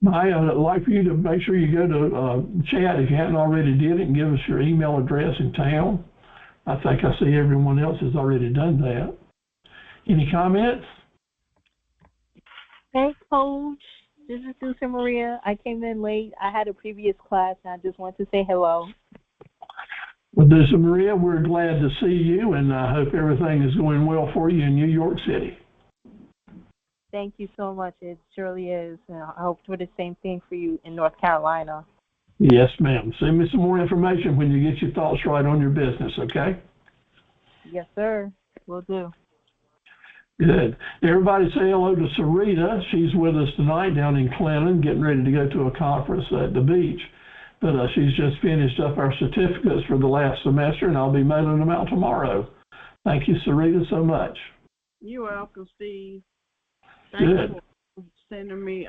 I'd like for you to make sure you go to chat if you haven't already did it, and give us your email address and town. I think I see everyone else has already done that. Any comments? Hey, Coach. This is Susan Maria. I came in late. I had a previous class, and I just want to say hello. Well, Susan Maria, we're glad to see you, and I hope everything is going well for you in New York City. Thank you so much. It surely is. And I hope for the same thing for you in North Carolina. Yes, ma'am. Send me some more information when you get your thoughts right on your business, okay? Yes, sir. Will do. Good. Everybody say hello to Sarita. She's with us tonight down in Clinton, getting ready to go to a conference at the beach. But she's just finished up our certificates for the last semester, and I'll be mailing them out tomorrow. Thank you, Sarita, so much. You're welcome, Steve. Good. Thanks for sending me.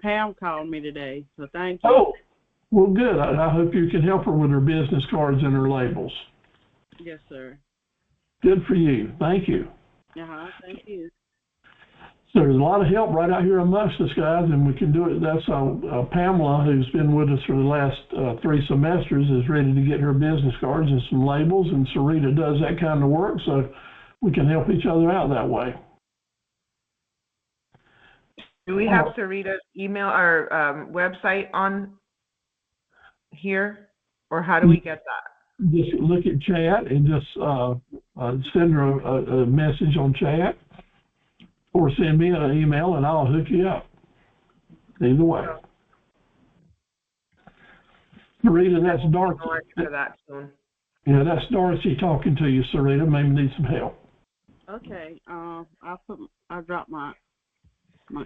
Pam called me today, so thank you. Oh, well, good. I hope you can help her with her business cards and her labels. Yes, sir. Good for you. Thank you. Thank you. So there's a lot of help right out here amongst us, guys, and we can do it. That's Pamela, who's been with us for the last 3 semesters, is ready to get her business cards and some labels, and Sarita does that kind of work, so we can help each other out that way. Do we have Sarita's email or website on here, or how do we get that? Just look at chat and just send her a message on chat, or send me an email and I'll hook you up. Either way. Sarita, that's Darcy. For that soon. Yeah, that's Darcy talking to you, Sarita. Maybe need some help. Okay. I'll drop my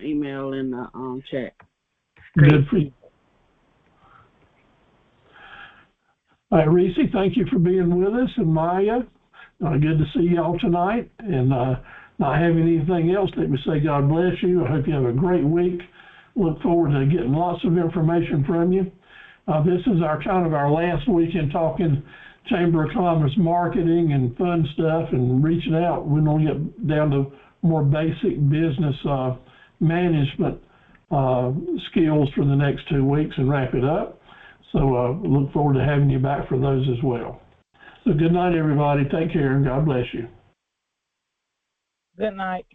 email in the chat. Great. Good for you. All right, Reese, thank you for being with us, and Maya. Good to see y'all tonight. And not having anything else, let me say God bless you. I hope you have a great week. Look forward to getting lots of information from you. This is our last week in talking Chamber of Commerce marketing and fun stuff and reaching out. We're going to get down to more basic business management skills for the next 2 weeks and wrap it up. So look forward to having you back for those as well. So good night, everybody. Take care, and God bless you. Good night.